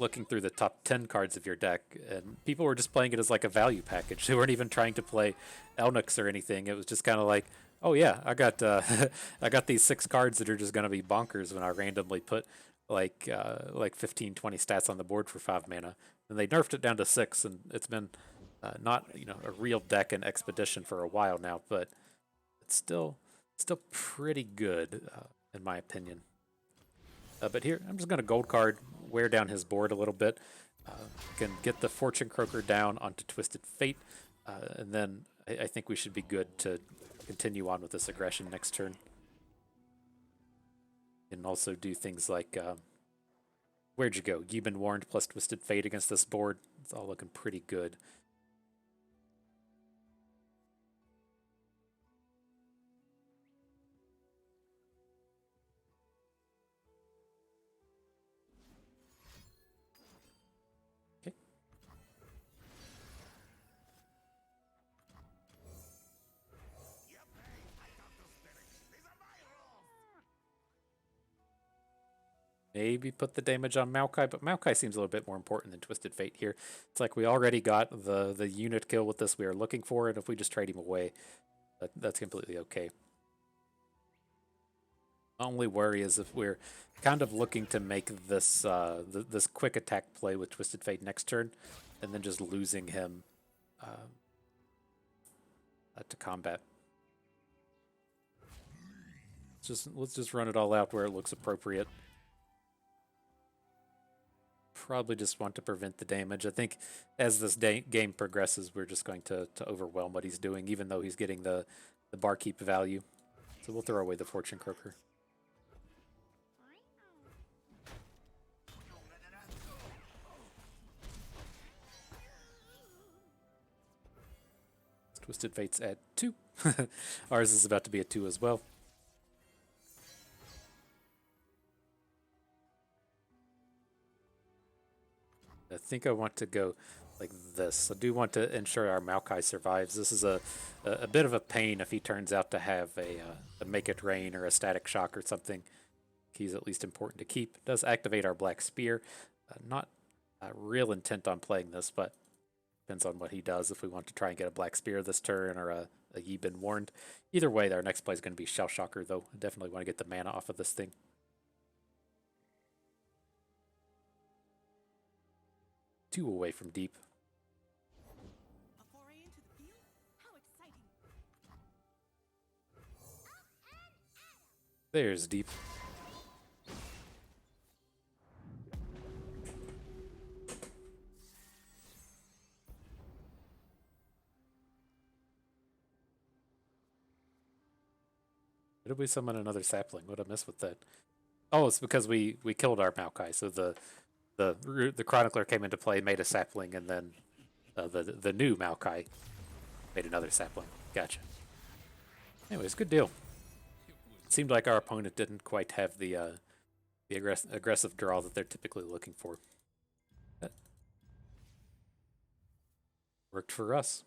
looking through the top 10 cards of your deck, and people were just playing it as like a value package. They weren't even trying to play Elnix or anything. It was just kind of like, oh yeah, I got I got these 6 cards that are just gonna be bonkers when I randomly put like 15, 20 stats on the board for 5 mana. And they nerfed it down to 6, and it's been not a real deck in Expedition for a while now, but it's still pretty good in my opinion. But here, I'm just going to gold card, wear down his board a little bit. Can get the Fortune Croaker down onto Twisted Fate, and then I think we should be good to continue on with this aggression next turn. And also do things like, where'd you go? You've been warned plus Twisted Fate against this board. It's all looking pretty good. Maybe put the damage on Maokai, but Maokai seems a little bit more important than Twisted Fate here. It's like we already got the unit kill with this we are looking for, and if we just trade him away, that's completely okay. My only worry is if we're kind of looking to make this this quick attack play with Twisted Fate next turn, and then just losing him to combat. Let's just run it all out where it looks appropriate. Probably just want to prevent the damage. I think as this game progresses, we're just going to overwhelm what he's doing, even though he's getting the barkeep value. So we'll throw away the Fortune Croaker. Twisted Fate's at 2. Ours is about to be at 2 as well. I think I want to go like this. I do want to ensure our Maokai survives. This is a bit of a pain if he turns out to have a Make It Rain or a Static Shock or something. He's at least important to keep. It does activate our Black Spear. Not real intent on playing this, but depends on what he does. If we want to try and get a Black Spear this turn or a Ye Been Warned. Either way, our next play is going to be Shell Shocker, though. I definitely want to get the mana off of this thing. 2 away from deep. A foray into the field? How exciting! There's deep. Did we summon another sapling? What did I miss with that? Oh, it's because we killed our Maokai. So the Chronicler came into play, made a sapling, and then the new Maokai made another sapling. Gotcha. Anyways, good deal. Seemed like our opponent didn't quite have the aggressive draw that they're typically looking for. That worked for us.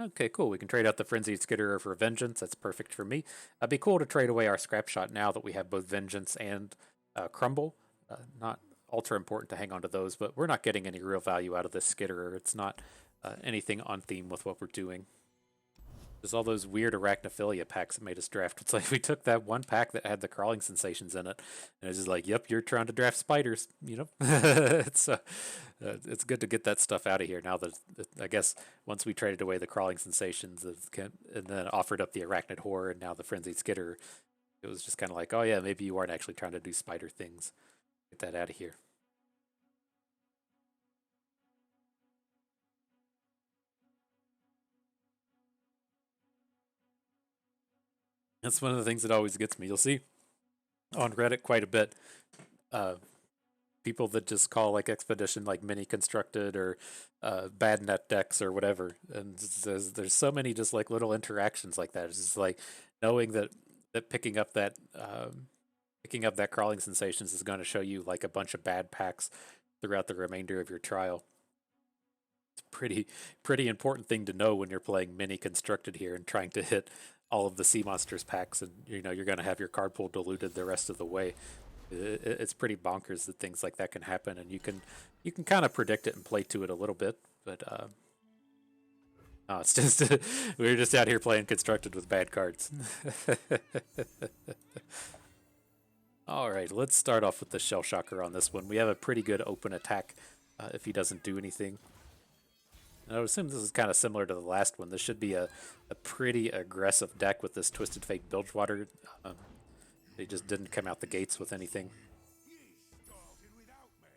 Okay, cool. We can trade out the Frenzied Skitterer for Vengeance. That's perfect for me. It'd be cool to trade away our Scrap Shot now that we have both Vengeance and Crumble. Not ultra important to hang on to those, but we're not getting any real value out of this Skitterer. It's not anything on theme with what we're doing. There's all those weird Arachnophilia packs that made us draft. It's like we took that one pack that had the crawling sensations in it, and it's just like, yep, you're trying to draft spiders, it's good to get that stuff out of here now that I guess once we traded away the crawling sensations and then offered up the Arachnid Horror and now the Frenzied Skitter, it was just kind of like, oh yeah, maybe you aren't actually trying to do spider things. Get that out of here. That's one of the things that always gets me. You'll see on Reddit quite a bit. people that just call like Expedition like mini constructed or bad net decks or whatever. And there's so many just like little interactions like that. It's just like knowing that picking up that crawling sensations is going to show you like a bunch of bad packs throughout the remainder of your trial. It's pretty important thing to know when you're playing mini constructed here and trying to hit all of the sea monsters packs, and you know you're going to have your card pool diluted the rest of the way. It's pretty bonkers that things like that can happen, and you can kind of predict it and play to it a little bit, but no, it's just we're just out here playing constructed with bad cards. All right, let's start off with the Shell Shocker on this one. We have a pretty good open attack if he doesn't do anything. And I would assume this is kind of similar to the last one. This should be a pretty aggressive deck with this Twisted Fate Bilgewater. They just didn't come out the gates with anything. Started without me.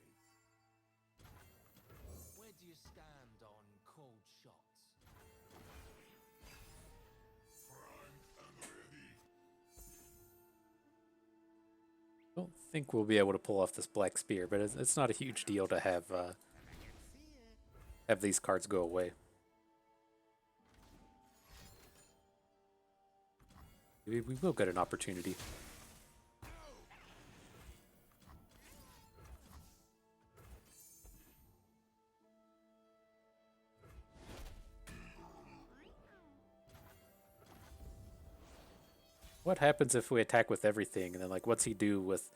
Where do you stand on cold shots? I don't think we'll be able to pull off this Black Spear, but it's not a huge deal to have these cards go away. We will get an opportunity. What happens if we attack with everything, and then like what's he do with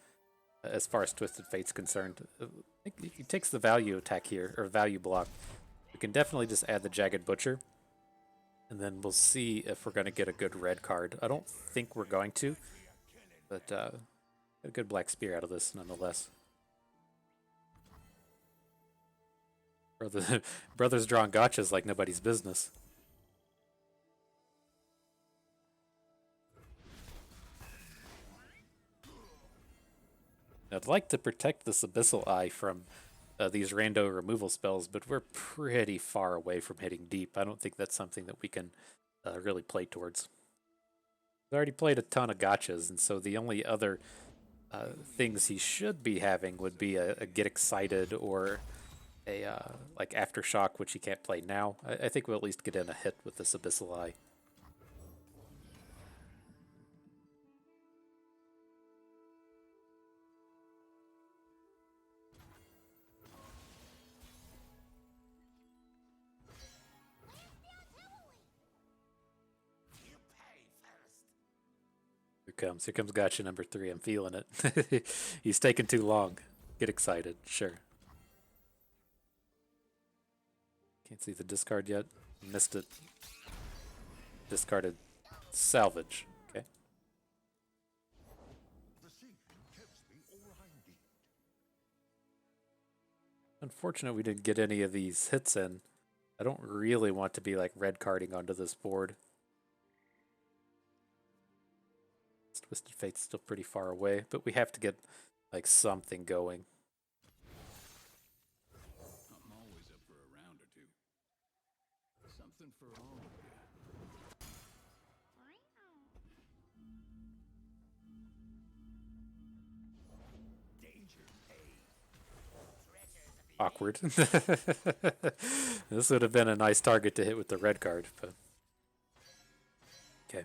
as far as Twisted Fate's concerned? I think he takes the value attack here, or value block. We can definitely just add the Jagged Butcher, and then we'll see if we're going to get a good red card. I don't think we're going to, but get a good Black Spear out of this nonetheless. Brothers drawing gotchas like nobody's business. I'd like to protect this Abyssal Eye from these rando removal spells, but we're pretty far away from hitting deep. I don't think that's something that we can really play towards. We've already played a ton of gotchas, and so the only other things he should be having would be a Get Excited or a like Aftershock, which he can't play now. I think we'll at least get in a hit with this Abyssal Eye. Here comes gotcha number 3. I'm feeling it. He's taking too long. Get excited, sure. Can't see the discard yet. Missed it. Discarded salvage. Okay. The sea gives me all I need. Unfortunate we didn't get any of these hits in. I don't really want to be like red carding onto this board. Twisted Fate's still pretty far away, but we have to get like something going. I'm always up for a round or two. Something for all of you. Awkward. This would have been a nice target to hit with the red card, but okay.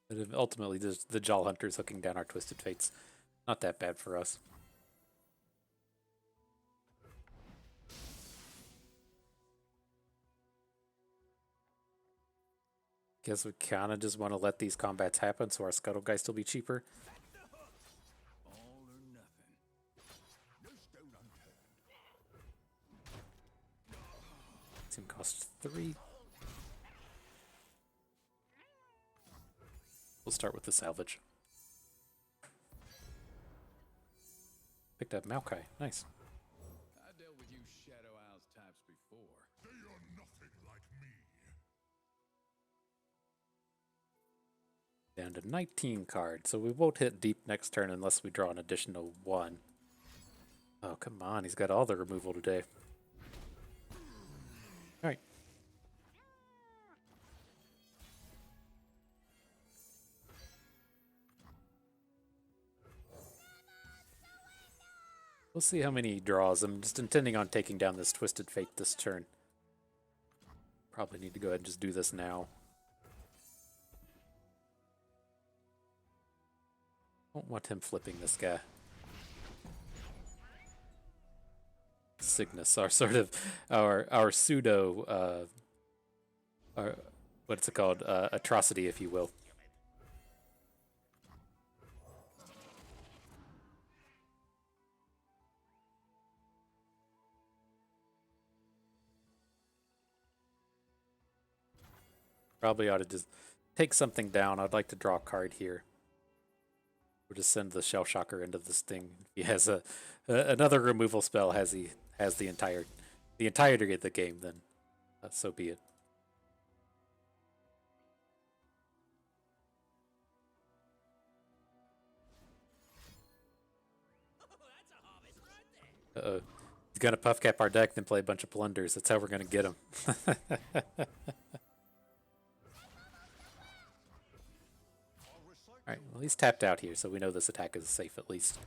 But ultimately, the Jaw Hunters hooking down our Twisted Fates. Not that bad for us. Guess we kind of just want to let these combats happen so our Scuttle guys still be cheaper. All or nothing. No stone unturned. Team cost 3. We'll start with the salvage. Picked up Maokai. Nice. I dealt with you Shadow Owls types before. They are nothing like me. Down to 19 cards, so we won't hit deep next turn unless we draw an additional 1. Oh, come on. He's got all the removal today. Alright. We'll see how many he draws. I'm just intending on taking down this Twisted Fate this turn. Probably need to go ahead and just do this now. Don't want him flipping this guy. Cygnus, our sort of our pseudo our, what's it called? Atrocity, if you will. Probably ought to just take something down. I'd like to draw a card here. Or just send the Shell Shocker into this thing. He has another removal spell. Has the entirety of the game? Then so be it. Uh-oh. He's gonna puff cap our deck, then play a bunch of blunders. That's how we're gonna get him. Alright, well he's tapped out here, so we know this attack is safe at least.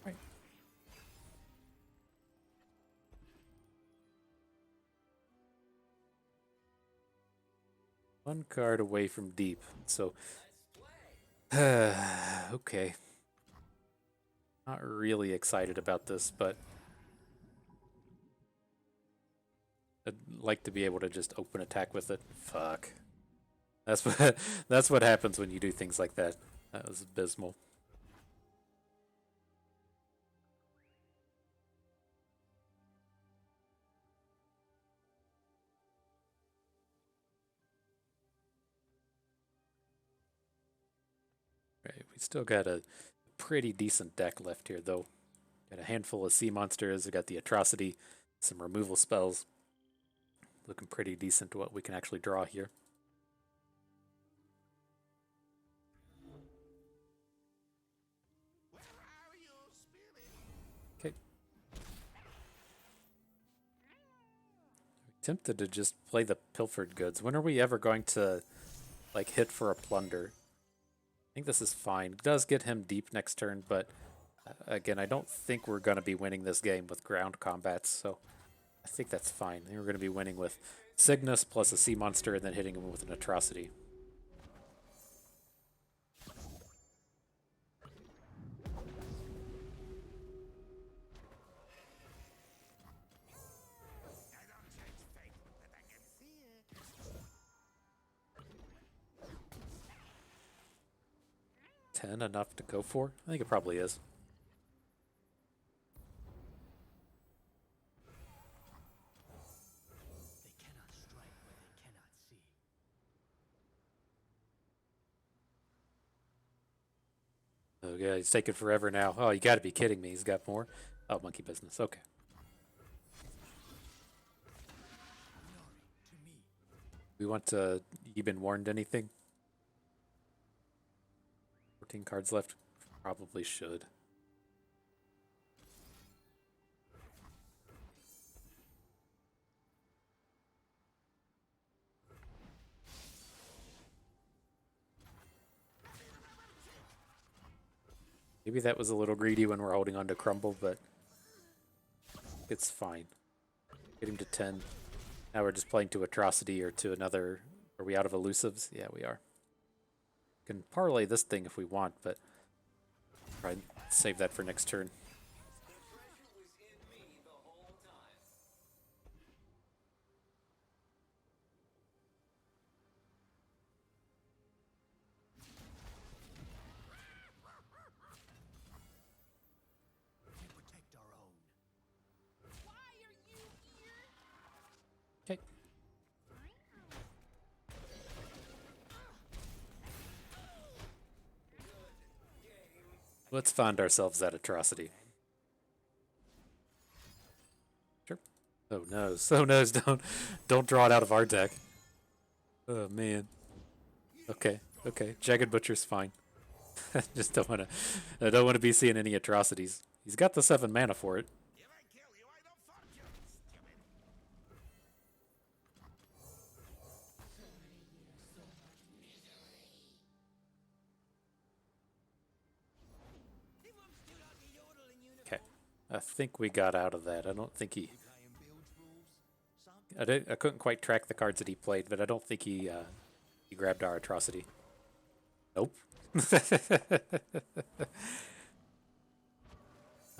Alright. One card away from deep, so okay. Not really excited about this, but I'd like to be able to just open attack with it. Fuck. That's what happens when you do things like that. That was abysmal. Right, we still got a pretty decent deck left here, though. Got a handful of sea monsters. We got the Atrocity, some removal spells. Looking pretty decent to what we can actually draw here. Okay. Tempted to just play the Pilfered Goods. When are we ever going to, like, hit for a plunder? I think this is fine. It does get him deep next turn, but again, I don't think we're going to be winning this game with ground combats, so I think that's fine. I think we're going to be winning with Cygnus plus a sea monster and then hitting him with an Atrocity. Enough to go for? I think it probably is. They cannot strike what they cannot see. Oh yeah, he's taking forever now. Oh, you gotta be kidding me. He's got more? Oh, monkey business. Okay. We want to... You been warned anything? 14 cards left. Probably should. Maybe that was a little greedy when we're holding on to Crumble, but it's fine. Get him to 10. Now we're just playing to Atrocity or to another... Are we out of elusives? Yeah, we are. Can parlay this thing if we want, but try and save that for next turn. We protect our own. Why are you here? Okay. Let's find ourselves that Atrocity. Sure. Oh no, so no's don't draw it out of our deck. Oh man. Okay, okay. Jagged Butcher's fine. Just don't wanna I don't wanna be seeing any Atrocities. He's got the 7 mana for it. If I kill you, I don't fuck you, stupid. think we got out of that. I don't think he... Playing Build's rules? Some I couldn't quite track the cards that he played, but I don't think he grabbed our atrocity. Nope.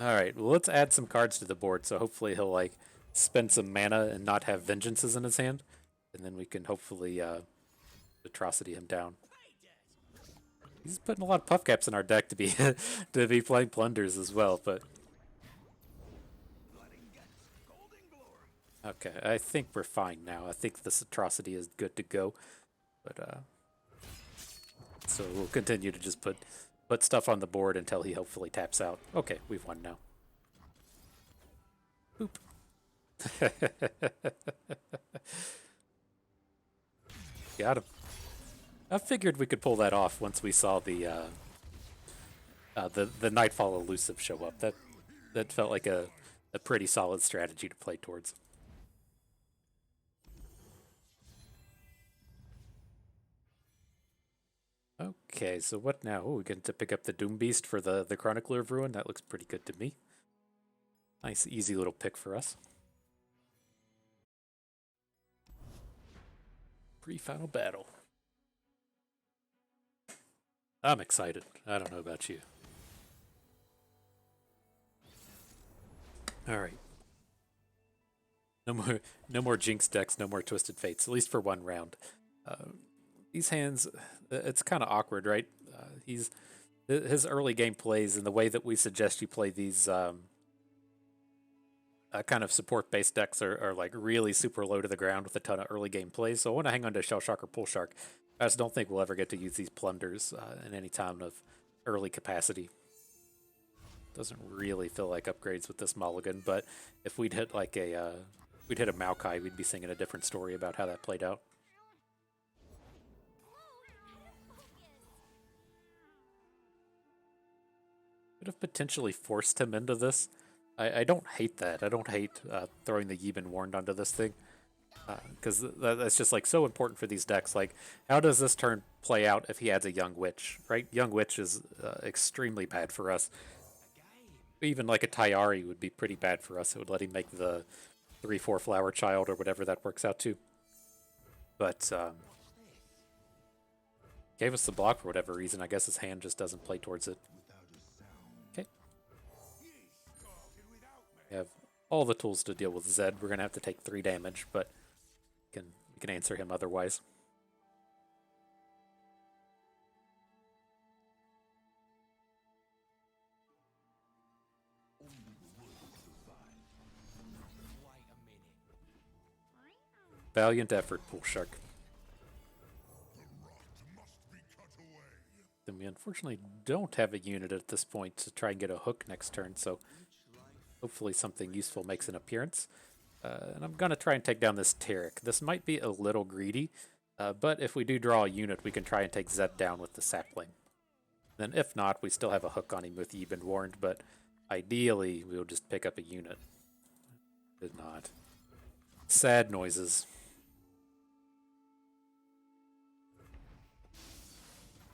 Alright, well let's add some cards to the board, so hopefully he'll like spend some mana and not have vengeances in his hand. And then we can hopefully atrocity him down. He's putting a lot of puff caps in our deck to be to be playing plunders as well, but okay, I think we're fine now. I think this atrocity is good to go. But so we'll continue to just put stuff on the board until he hopefully taps out. Okay, we've won now. Boop. Got him. I figured we could pull that off once we saw the Nightfall elusive show up. That felt like a pretty solid strategy to play towards. Okay, so what now? Oh, we get to pick up the Doom Beast for the Chronicler of Ruin. That looks pretty good to me. Nice, easy little pick for us. Pre-final battle. I'm excited. I don't know about you. All right. No more Jinx decks. No more Twisted Fates. At least for one round. These hands, it's kind of awkward, right? His early game plays and the way that we suggest you play these kind of support-based decks are like really super low to the ground with a ton of early game plays. So I want to hang on to Shell Shock or Pull Shark. I just don't think we'll ever get to use these plunders in any time of early capacity. Doesn't really feel like upgrades with this mulligan, but if we'd hit like we'd hit a Maokai, we'd be singing a different story about how that played out. Could have potentially forced him into this. I don't hate that. I don't hate throwing the Yibin Warned onto this thing. Because that's just like so important for these decks. Like, how does this turn play out if he adds a Young Witch, right? Young Witch is extremely bad for us. Even like a Tayari would be pretty bad for us. It would let him make the 3/4 Flower Child or whatever that works out to. But gave us the block for whatever reason. I guess his hand just doesn't play towards it. Okay. We have all the tools to deal with Zed. We're gonna have to take 3 damage, but we can answer him otherwise. Valiant effort, Pool Shark. Then we unfortunately don't have a unit at this point to try and get a hook next turn, so hopefully something useful makes an appearance. And I'm going to try and take down this Taric. This might be a little greedy, but if we do draw a unit, we can try and take Zed down with the Sapling. Then if not, we still have a hook on him with Yibin Warned, but ideally we'll just pick up a unit. Did not. Sad noises.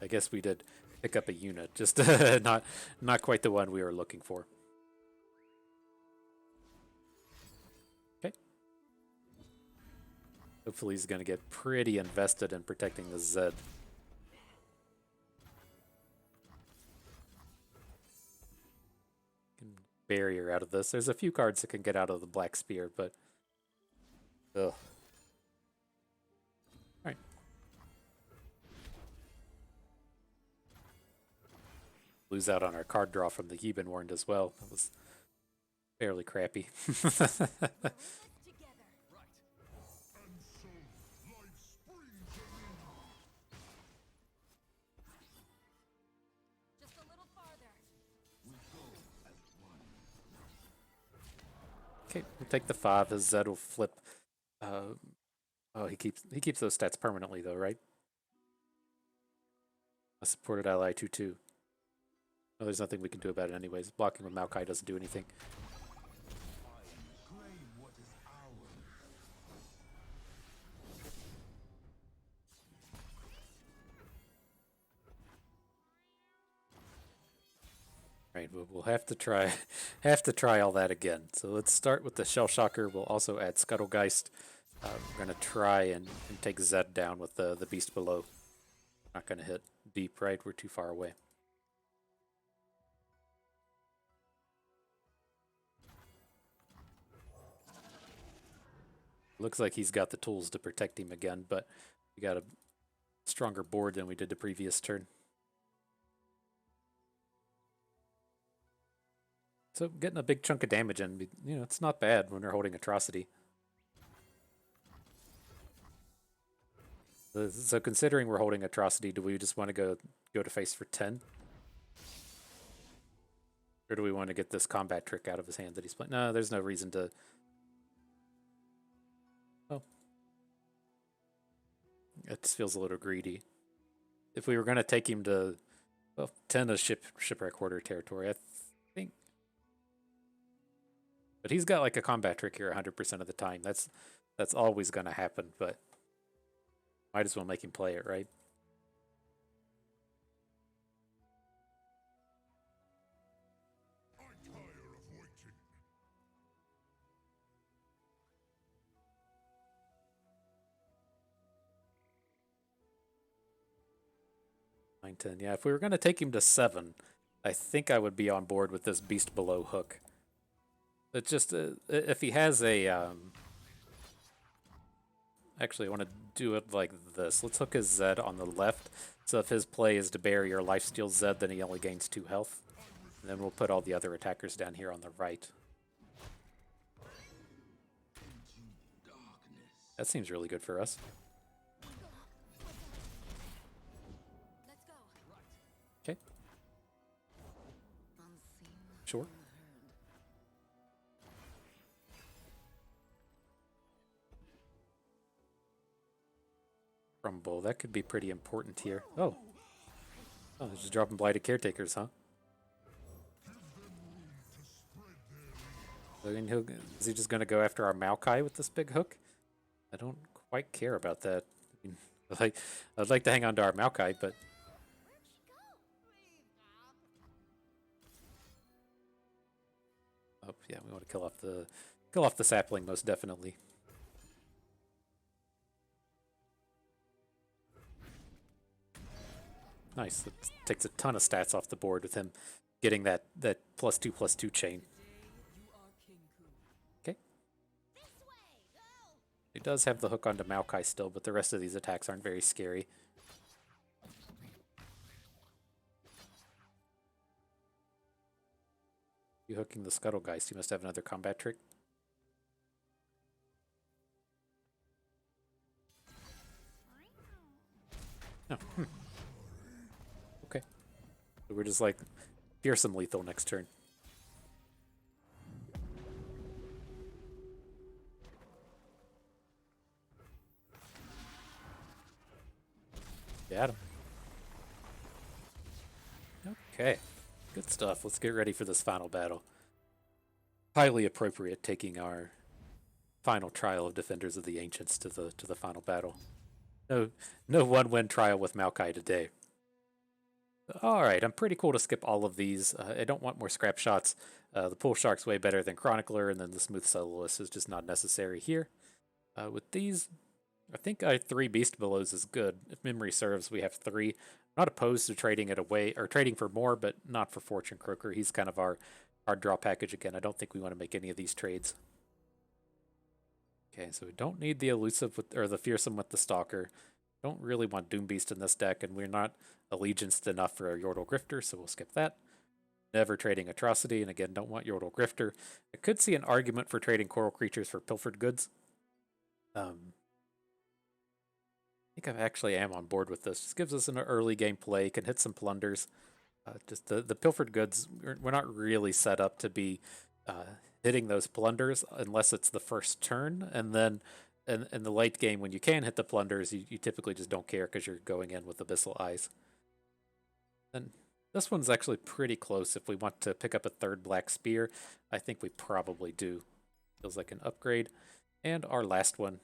I guess we did pick up a unit, just not quite the one we were looking for. Okay. Hopefully he's going to get pretty invested in protecting the Zed. Barrier out of this. There's a few cards that can get out of the Black Spear, but ugh. Alright. Lose out on our card draw from the Yibin Warned as well. That was fairly crappy. Okay, we'll take the 5. His Zed will flip. Oh, he keeps those stats permanently though, right? A supported ally 2/2. Oh, there's nothing we can do about it anyways. Blocking with Maokai doesn't do anything. Right, we'll have to try have to try all that again. So let's start with the Shell Shocker. We'll also add Scuttlegeist. We're gonna try and take Zed down with the beast below. Not gonna hit deep, right? We're too far away. Looks like he's got the tools to protect him again, but we got a stronger board than we did the previous turn. So getting a big chunk of damage in, you know, it's not bad when we're holding Atrocity. So considering we're holding Atrocity, do we just want to go to face for 10? Or do we want to get this combat trick out of his hand that he's playing? No, there's no reason to. Oh. It just feels a little greedy. If we were going to take him to, well, 10 is shipwreck hoarder territory, I think. But he's got like a combat trick here 100% of the time. That's always going to happen, but might as well make him play it, right? I tire of waiting. Nine, 10. Yeah, if we were going to take him to 7, I think I would be on board with this beast below hook. But just if he has a actually, I want to do it like this. Let's hook his Zed on the left. So if his play is to bury or lifesteal Zed, then he only gains 2 health. And then we'll put all the other attackers down here on the right. That seems really good for us. Let's go. Okay. Sure. Rumble, that could be pretty important here. Oh, they're just dropping Blighted Caretakers, huh? I mean, is he just going to go after our Maokai with this big hook? I don't quite care about that. I mean, I'd like to hang on to our Maokai, but oh yeah, we want to kill off the sapling most definitely. Nice. It takes a ton of stats off the board with him getting that +2/+2 chain. Okay. He does have the hook onto Maokai still, but the rest of these attacks aren't very scary. You hooking the Scuttlegeist, you must have another combat trick. Oh, okay. So we're just like fearsome lethal next turn. Got him. Okay. Good stuff. Let's get ready for this final battle. Highly appropriate taking our final trial of Defenders of the Ancients to the final battle. No one-win trial with Maokai today. Alright, I'm pretty cool to skip all of these. I don't want more scrap shots. The Pool Shark's way better than Chronicler, and then the Smooth Soloist is just not necessary here. With these, I think 3 Beast Belows is good. If memory serves, we have 3. Not opposed to trading it away, or trading for more, but not for Fortune Croaker. He's kind of our draw package again. I don't think we want to make any of these trades. Okay, so we don't need the Elusive or the Fearsome with the Stalker. Don't really want Doom Beast in this deck, and we're not allegianced enough for a Yordle Grifter, so we'll skip that. Never trading Atrocity, and again, don't want Yordle Grifter. I could see an argument for trading Coral Creatures for Pilfered Goods. I think I actually am on board with this. Just gives us an early game play, can hit some plunders. Just the Pilfered Goods, we're not really set up to be hitting those plunders unless it's the first turn, and then in the late game when you can hit the plunders, you typically just don't care because you're going in with Abyssal Eyes. And this one's actually pretty close. If we want to pick up a 3rd Black Spear, I think we probably do. Feels like an upgrade. And our last one.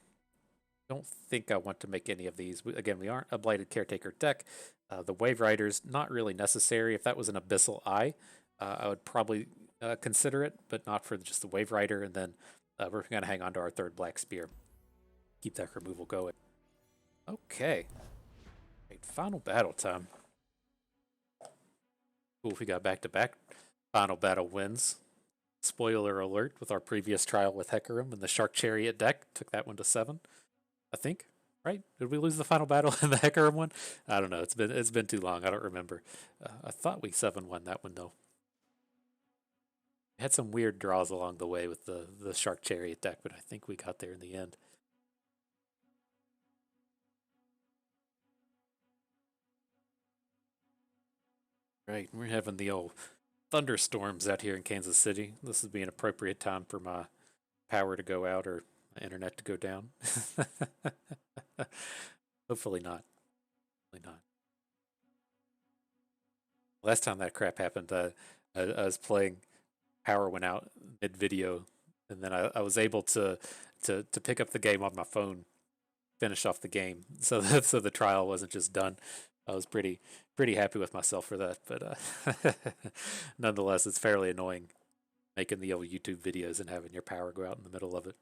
Don't think I want to make any of these. Again, we aren't a Blighted Caretaker deck. The Wave Rider's not really necessary. If that was an Abyssal Eye, I would probably consider it, but not for just the Wave Rider. And then we're going to hang on to our third Black Spear. Keep that removal going. Okay. Right, final battle time. Cool, we got back-to-back final battle wins. Spoiler alert, with our previous trial with Hecarim and the Shark Chariot deck, took that one to 7, I think. Right? Did we lose the final battle in the Hecarim one? I don't know. It's been too long. I don't remember. I thought we 7-1 that one though. We had some weird draws along the way with the Shark Chariot deck, but I think we got there in the end. Right, we're having the old thunderstorms out here in Kansas City. This would be an appropriate time for my power to go out or my internet to go down. Hopefully not. Hopefully not. Last time that crap happened, I was playing, power went out mid video, and then I was able to pick up the game on my phone, finish off the game, so so the trial wasn't just done. I was pretty happy with myself for that, but nonetheless, it's fairly annoying making the old YouTube videos and having your power go out in the middle of it.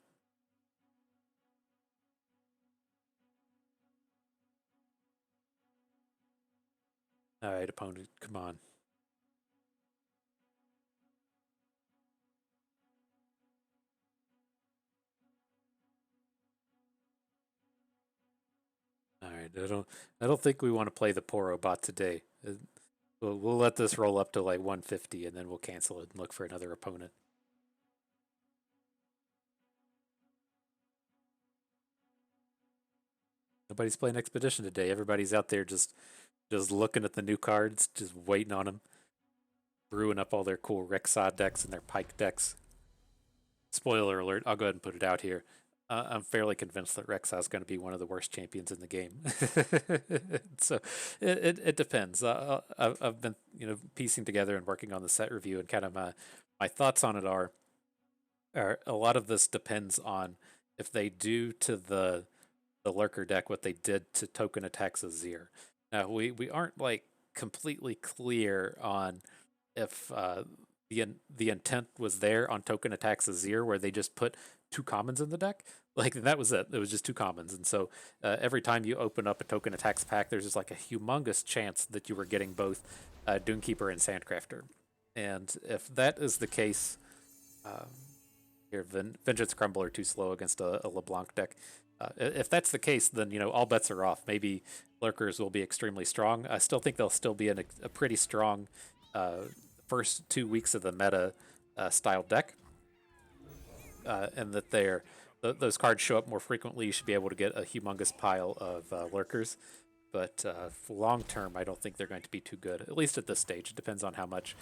All right, opponent, come on. All right, I don't think we want to play the Poro bot today. We'll let this roll up to like 150, and then we'll cancel it and look for another opponent. Nobody's playing Expedition today. Everybody's out there just looking at the new cards, just waiting on them, brewing up all their cool Rexod decks and their Pike decks. Spoiler alert, I'll go ahead and put it out here. I'm fairly convinced that Rexod is going to be one of the worst champions in the game. So it depends. I've been piecing together and working on the set review, and kind of my thoughts on it are a lot of this depends on if they do to the lurker deck what they did to token attacks Azir. Now we aren't like completely clear on if the intent was there on token attacks Azir, where they just put 2 commons in the deck. Like, that was it. It was just 2 commons. And so every time you open up a token attacks pack, there's just like a humongous chance that you were getting both Doomkeeper and Sandcrafter. And if that is the case, here, Vengeance Crumble are too slow against a LeBlanc deck. If that's the case, then all bets are off. Maybe lurkers will be extremely strong. I still think they'll still be in a pretty strong first 2 weeks of the meta style deck, and that those cards show up more frequently. You should be able to get a humongous pile of lurkers. But long term, I don't think they're going to be too good, at least at this stage. It depends on how much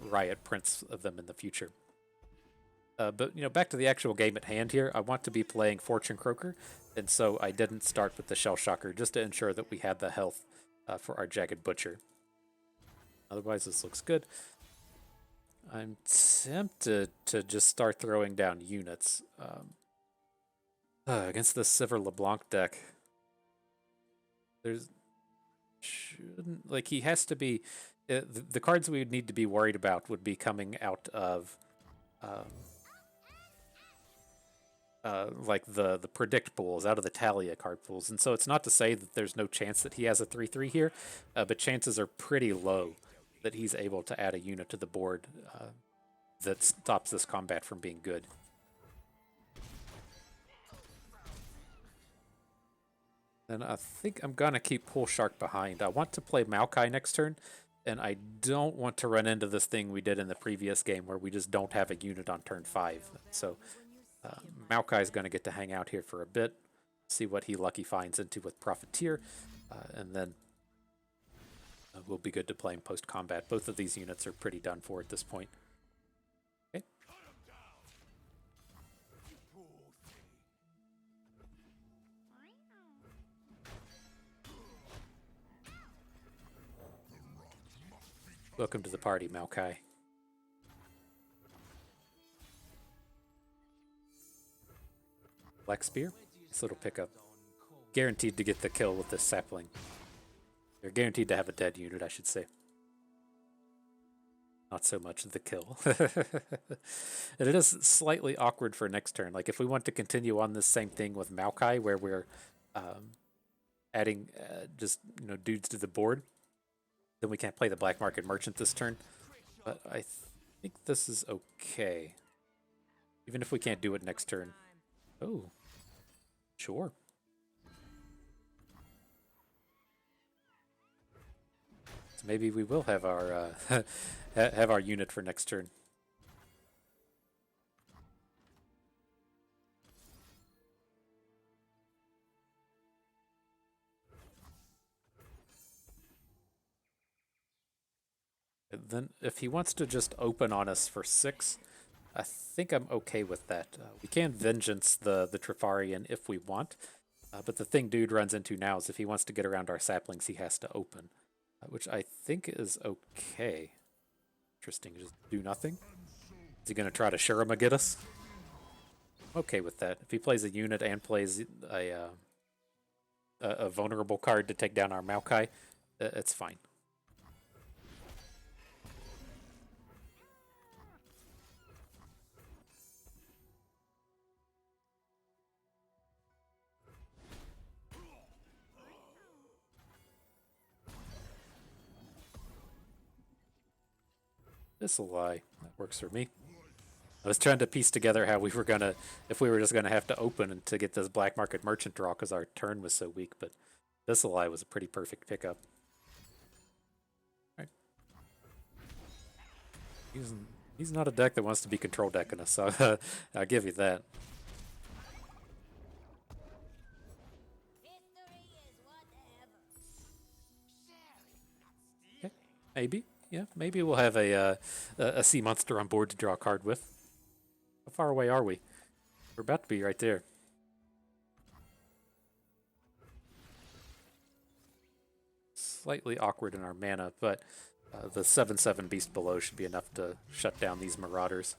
Riot prints of them in the future. But back to the actual game at hand here. I want to be playing Fortune Croaker, and so I didn't start with the Shell Shocker, just to ensure that we had the health for our Jagged Butcher. Otherwise, this looks good. I'm tempted to just start throwing down units against the Sivir LeBlanc deck. He has to be. The cards we would need to be worried about would be coming out of like the predict pools, out of the Talia card pools. And so it's not to say that there's no chance that he has a 3/3 here, but chances are pretty low that he's able to add a unit to the board that stops this combat from being good. And I think I'm gonna keep Pool Shark behind. I want to play Maokai next turn, and I don't want to run into this thing we did in the previous game where we just don't have a unit on turn 5. So Maokai is going to get to hang out here for a bit, see what he lucky finds into with Profiteer, and then we'll be good to play him post-combat. Both of these units are pretty done for at this point. Okay. Welcome to the party, Maokai. Black Spear? This little pickup. Guaranteed to get the kill with this sapling. You're guaranteed to have a dead unit, I should say. not so much the kill. And it is slightly awkward for next turn. Like if we want to continue on this same thing with Maokai, where we're adding just dudes to the board, then we can't play the Black Market Merchant this turn. But I think this is okay, even if we can't do it next turn. Oh, sure. So maybe we will have our have our unit for next turn. And then if he wants to just open on us for 6, I think I'm okay with that. We can Vengeance the Trifarian if we want, but the thing dude runs into now is if he wants to get around our saplings, he has to open, which I think is okay. Interesting, just do nothing. Is he going to try to Shurima get us? I'm okay with that. If he plays a unit and plays a vulnerable card to take down our Maokai, it's fine. This'll lie. That works for me. I was trying to piece together how we were gonna, if we were just gonna have to open and to get this Black Market Merchant draw because our turn was so weak, but this'll lie was a pretty perfect pickup. All right. He's not a deck that wants to be control decking us, so I'll give you that. Okay. Maybe. Yeah, maybe we'll have a sea monster on board to draw a card with. How far away are we? We're about to be right there. Slightly awkward in our mana, but the 7/7 beast below should be enough to shut down these marauders.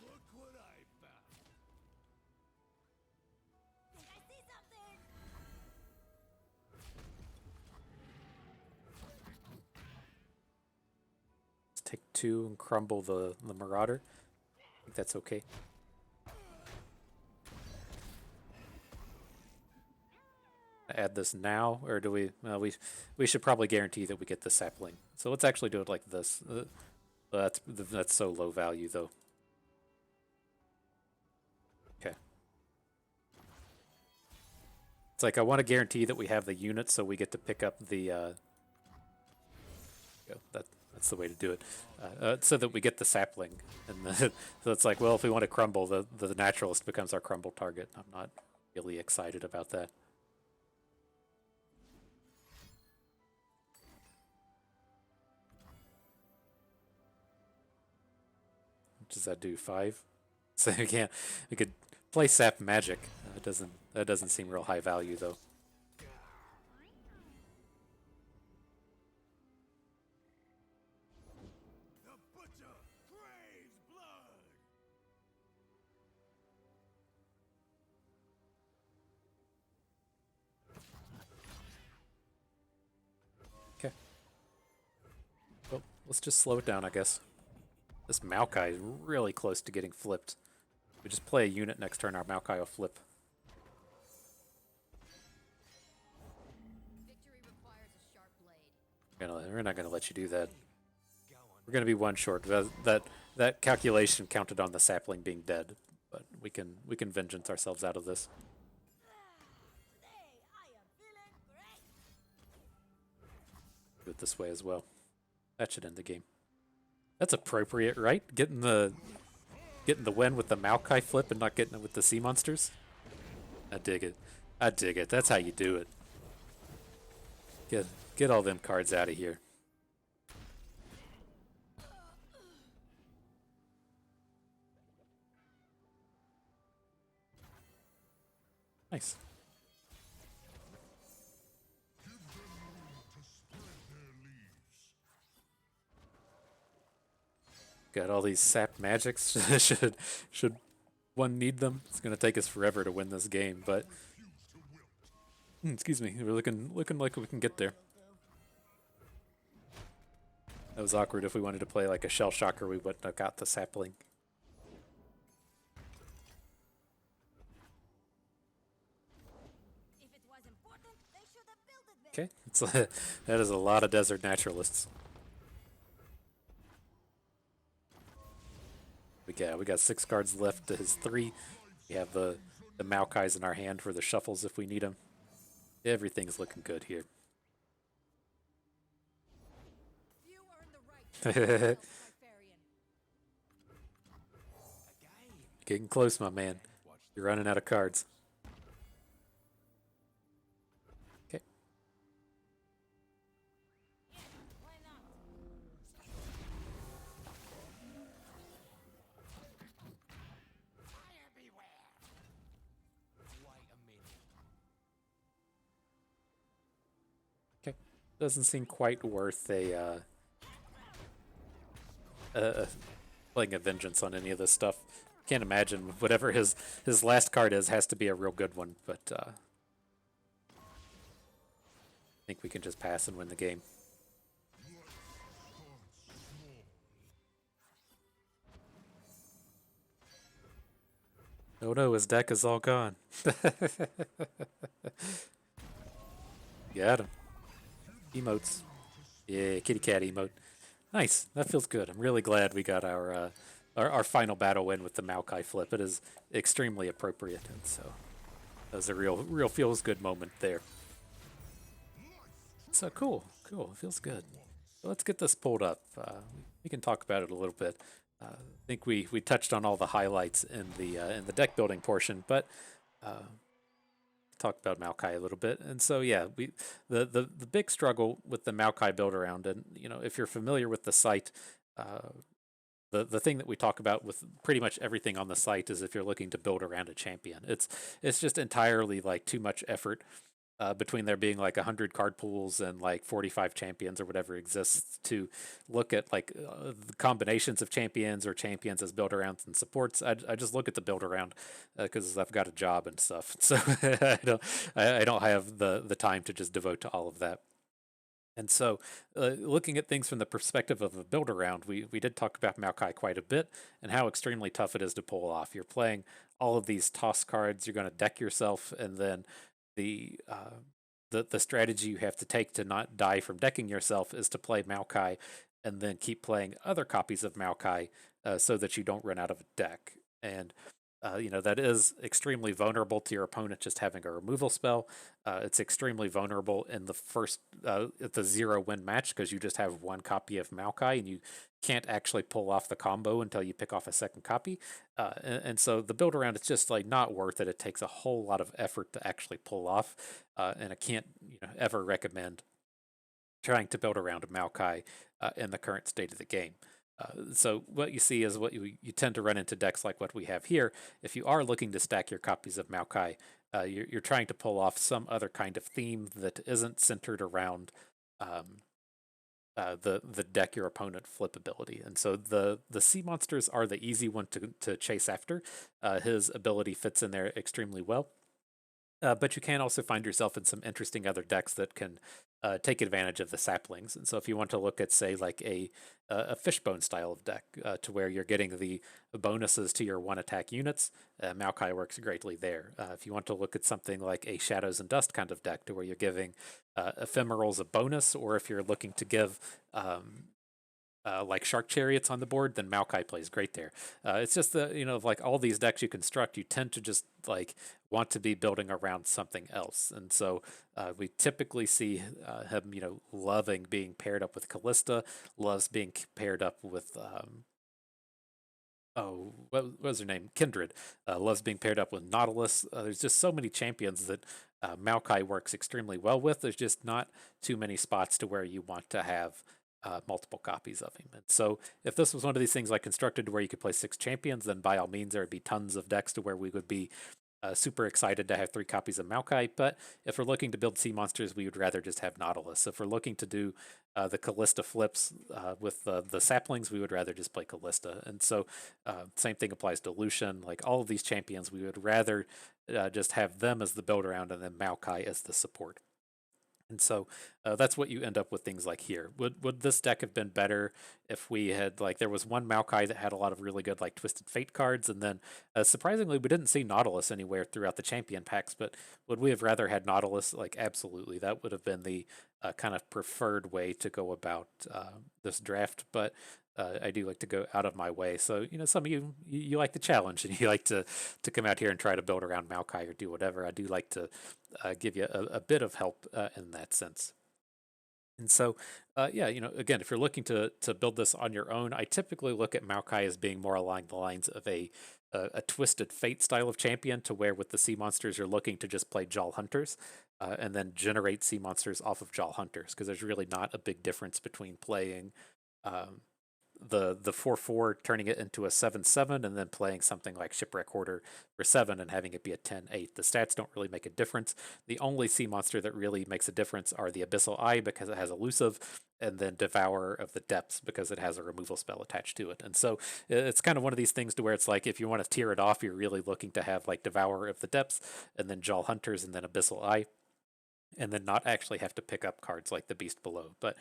Look what I found. Think I see something. Let's take 2 and crumble the marauder. I think that's okay. Add this now, or do we? We should probably guarantee that we get the sapling. So let's actually do it like this. That's so low value though. Okay. It's like I want to guarantee that we have the unit, so we get to pick up the. That's the way to do it, so that we get the sapling, and so it's like, well, if we want to crumble, the naturalist becomes our crumble target. I'm not really excited about that. What does that do? 5? So we could play sap magic. That doesn't seem real high value though. The butcher craves blood. Okay. Well, let's just slow it down, I guess. This Maokai is really close to getting flipped. We just play a unit next turn, our Maokai will flip. Victory requires a sharp blade. We're not gonna let you do that. We're gonna be 1 short. That calculation counted on the sapling being dead, but we can vengeance ourselves out of this. Today I am feeling great. Do it this way as well. That should end the game. That's appropriate, right? Getting the win with the Maokai flip and not getting it with the sea monsters. I dig it. I dig it. That's how you do it. Get all them cards out of here. Nice. Got all these sap magics. should one need them? It's gonna take us forever to win this game, but Excuse me. We're looking like we can get there. That was awkward. If we wanted to play like a shell shocker, we wouldn't have got the sapling. If it was important, they should have built it Okay, better. that is a lot of desert naturalists. We got 6 cards left to his 3. We have the Maokais in our hand for the shuffles if we need them. Everything's looking good here. You earned the right to yourself, Barbarian. Getting close, my man. You're running out of cards. Okay. Why not? Okay. Doesn't seem quite worth a playing a vengeance on any of this stuff. Can't imagine whatever his last card is has to be a real good one, but I think we can just pass and win the game. Oh no, his deck is all gone. Got him. Emotes. Yeah, kitty cat emote. Nice. That feels good. I'm really glad we got our final battle win with the Maokai flip. It is extremely appropriate, and so that was a real feels good moment there. So cool. It feels good. So let's get this pulled up. We can talk about it a little bit. I think we touched on all the highlights in the deck building portion, but talk about Maokai a little bit. And so yeah, the big struggle with the Maokai build around, and if you're familiar with the site, the thing that we talk about with pretty much everything on the site is if you're looking to build around a champion, it's just entirely like too much effort. Between there being like 100 card pools and like 45 champions or whatever exists to look at like the combinations of champions or champions as build arounds and supports. I just look at the build around because I've got a job and stuff, so I don't have the time to just devote to all of that. And so, looking at things from the perspective of a build around, we did talk about Maokai quite a bit and how extremely tough it is to pull off. You're playing all of these toss cards. You're going to deck yourself, and then the strategy you have to take to not die from decking yourself is to play Maokai and then keep playing other copies of Maokai so that you don't run out of a deck. And that is extremely vulnerable to your opponent just having a removal spell. It's extremely vulnerable in the first at the 0-win match because you just have one copy of Maokai and you can't actually pull off the combo until you pick off a second copy. And so the build around, it's just like not worth it. It takes a whole lot of effort to actually pull off, and I can't ever recommend trying to build around a Maokai in the current state of the game. So what you see is what you tend to run into decks like what we have here. If you are looking to stack your copies of Maokai, you're trying to pull off some other kind of theme that isn't centered around the deck your opponent flip ability. And so the sea monsters are the easy one to chase after. His ability fits in there extremely well. But you can also find yourself in some interesting other decks that can take advantage of the saplings. And so if you want to look at, say, like a fishbone style of deck to where you're getting the bonuses to your one attack units, Maokai works greatly there. If you want to look at something like a Shadows and Dust kind of deck to where you're giving ephemerals a bonus, or if you're looking to give like Shark Chariots on the board, then Maokai plays great there. It's just like all these decks you construct, you tend to just like want to be building around something else. And so we typically see him, loving being paired up with Callista, loves being paired up with, what was her name? Kindred. Loves being paired up with Nautilus. There's just so many champions that Maokai works extremely well with. There's just not too many spots to where you want to have multiple copies of him. And so if this was one of these things like constructed where you could play 6 champions, then by all means there would be tons of decks to where we would be super excited to have 3 copies of Maokai, but if we're looking to build sea monsters, we would rather just have Nautilus. If we're looking to do the Callista flips with the saplings, we would rather just play Callista. And so same thing applies to Lucian. Like all of these champions, we would rather just have them as the build around and then Maokai as the support. And so that's what you end up with things like here. Would this deck have been better if we had, like, there was one Maokai that had a lot of really good, like, Twisted Fate cards, and then surprisingly, we didn't see Nautilus anywhere throughout the champion packs, but would we have rather had Nautilus? Like, absolutely. That would have been the kind of preferred way to go about this draft, but I do like to go out of my way. So, some of you like the challenge and you like to come out here and try to build around Maokai or do whatever. I do like to give you a bit of help in that sense. And so, yeah, again, if you're looking to build this on your own, I typically look at Maokai as being more along the lines of a Twisted Fate style of champion, to where with the sea monsters you're looking to just play Jal Hunters and then generate sea monsters off of Jal Hunters, because there's really not a big difference between playing the 4/4, turning it into a 7/7, and then playing something like Shipwreck Hoarder for 7 and having it be a 10/8. The stats don't really make a difference. The only sea monster that really makes a difference are the Abyssal Eye, because it has elusive, and then Devourer of the Depths because it has a removal spell attached to it. And so it's kind of one of these things to where it's like, if you want to tear it off, you're really looking to have like Devourer of the Depths and then Jal Hunters and then Abyssal Eye, and then not actually have to pick up cards like the Beast Below. But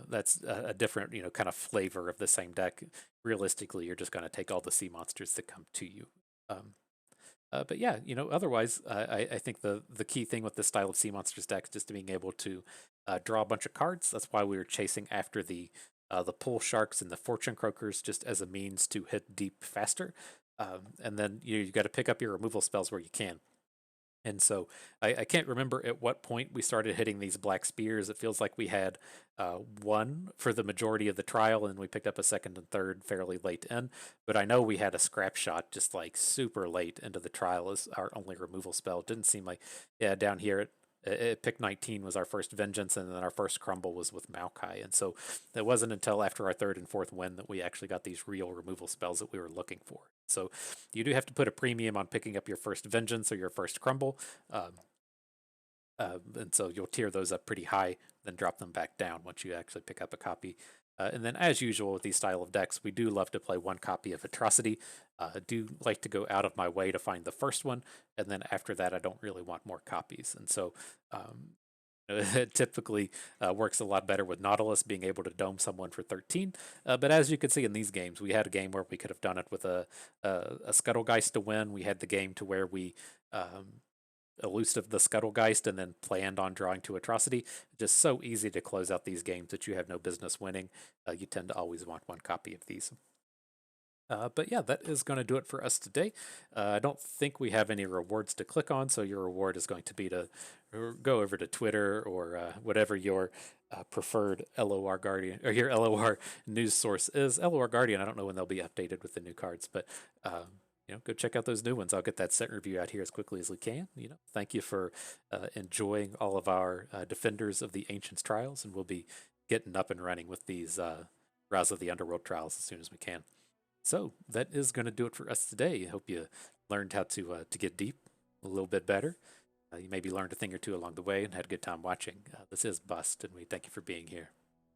that's a different, kind of flavor of the same deck. Realistically, you're just going to take all the sea monsters that come to you. But yeah, otherwise, I think the key thing with this style of sea monsters deck is just being able to draw a bunch of cards. That's why we were chasing after the Pool Sharks and the Fortune Croakers, just as a means to hit deep faster. And then you got to pick up your removal spells where you can. And so I can't remember at what point we started hitting these black spears. It feels like we had one for the majority of the trial, and we picked up a second and third fairly late in. But I know we had a scrap shot just like super late into the trial as our only removal spell. It didn't seem like, yeah, down here it pick 19 was our first Vengeance, and then our first Crumble was with Maokai. And so it wasn't until after our third and fourth win that we actually got these real removal spells that we were looking for. So you do have to put a premium on picking up your first Vengeance or your first Crumble. And so you'll tier those up pretty high, then drop them back down once you actually pick up a copy. And then, as usual with these style of decks, we do love to play one copy of Atrocity. I do like to go out of my way to find the first one, and then after that, I don't really want more copies. And so it typically works a lot better with Nautilus being able to dome someone for 13. But as you can see in these games, we had a game where we could have done it with a Scuttlegeist to win. We had the game to where we elusive the Scuttlegeist and then planned on drawing to Atrocity. Just so easy to close out these games that you have no business winning. You tend to always want one copy of these. But yeah, that is going to do it for us today. I don't think we have any rewards to click on, so your reward is going to be to go over to Twitter or whatever your preferred LOR Guardian or your LOR news source is. LOR Guardian, I don't know when they'll be updated with the new cards, but go check out those new ones. I'll get that set review out here as quickly as we can. Thank you for enjoying all of our Defenders of the Ancients trials, and we'll be getting up and running with these Rise of the Underworld trials as soon as we can. So that is going to do it for us today. I hope you learned how to get deep a little bit better. You maybe learned a thing or two along the way and had a good time watching. This is Bust, and we thank you for being here.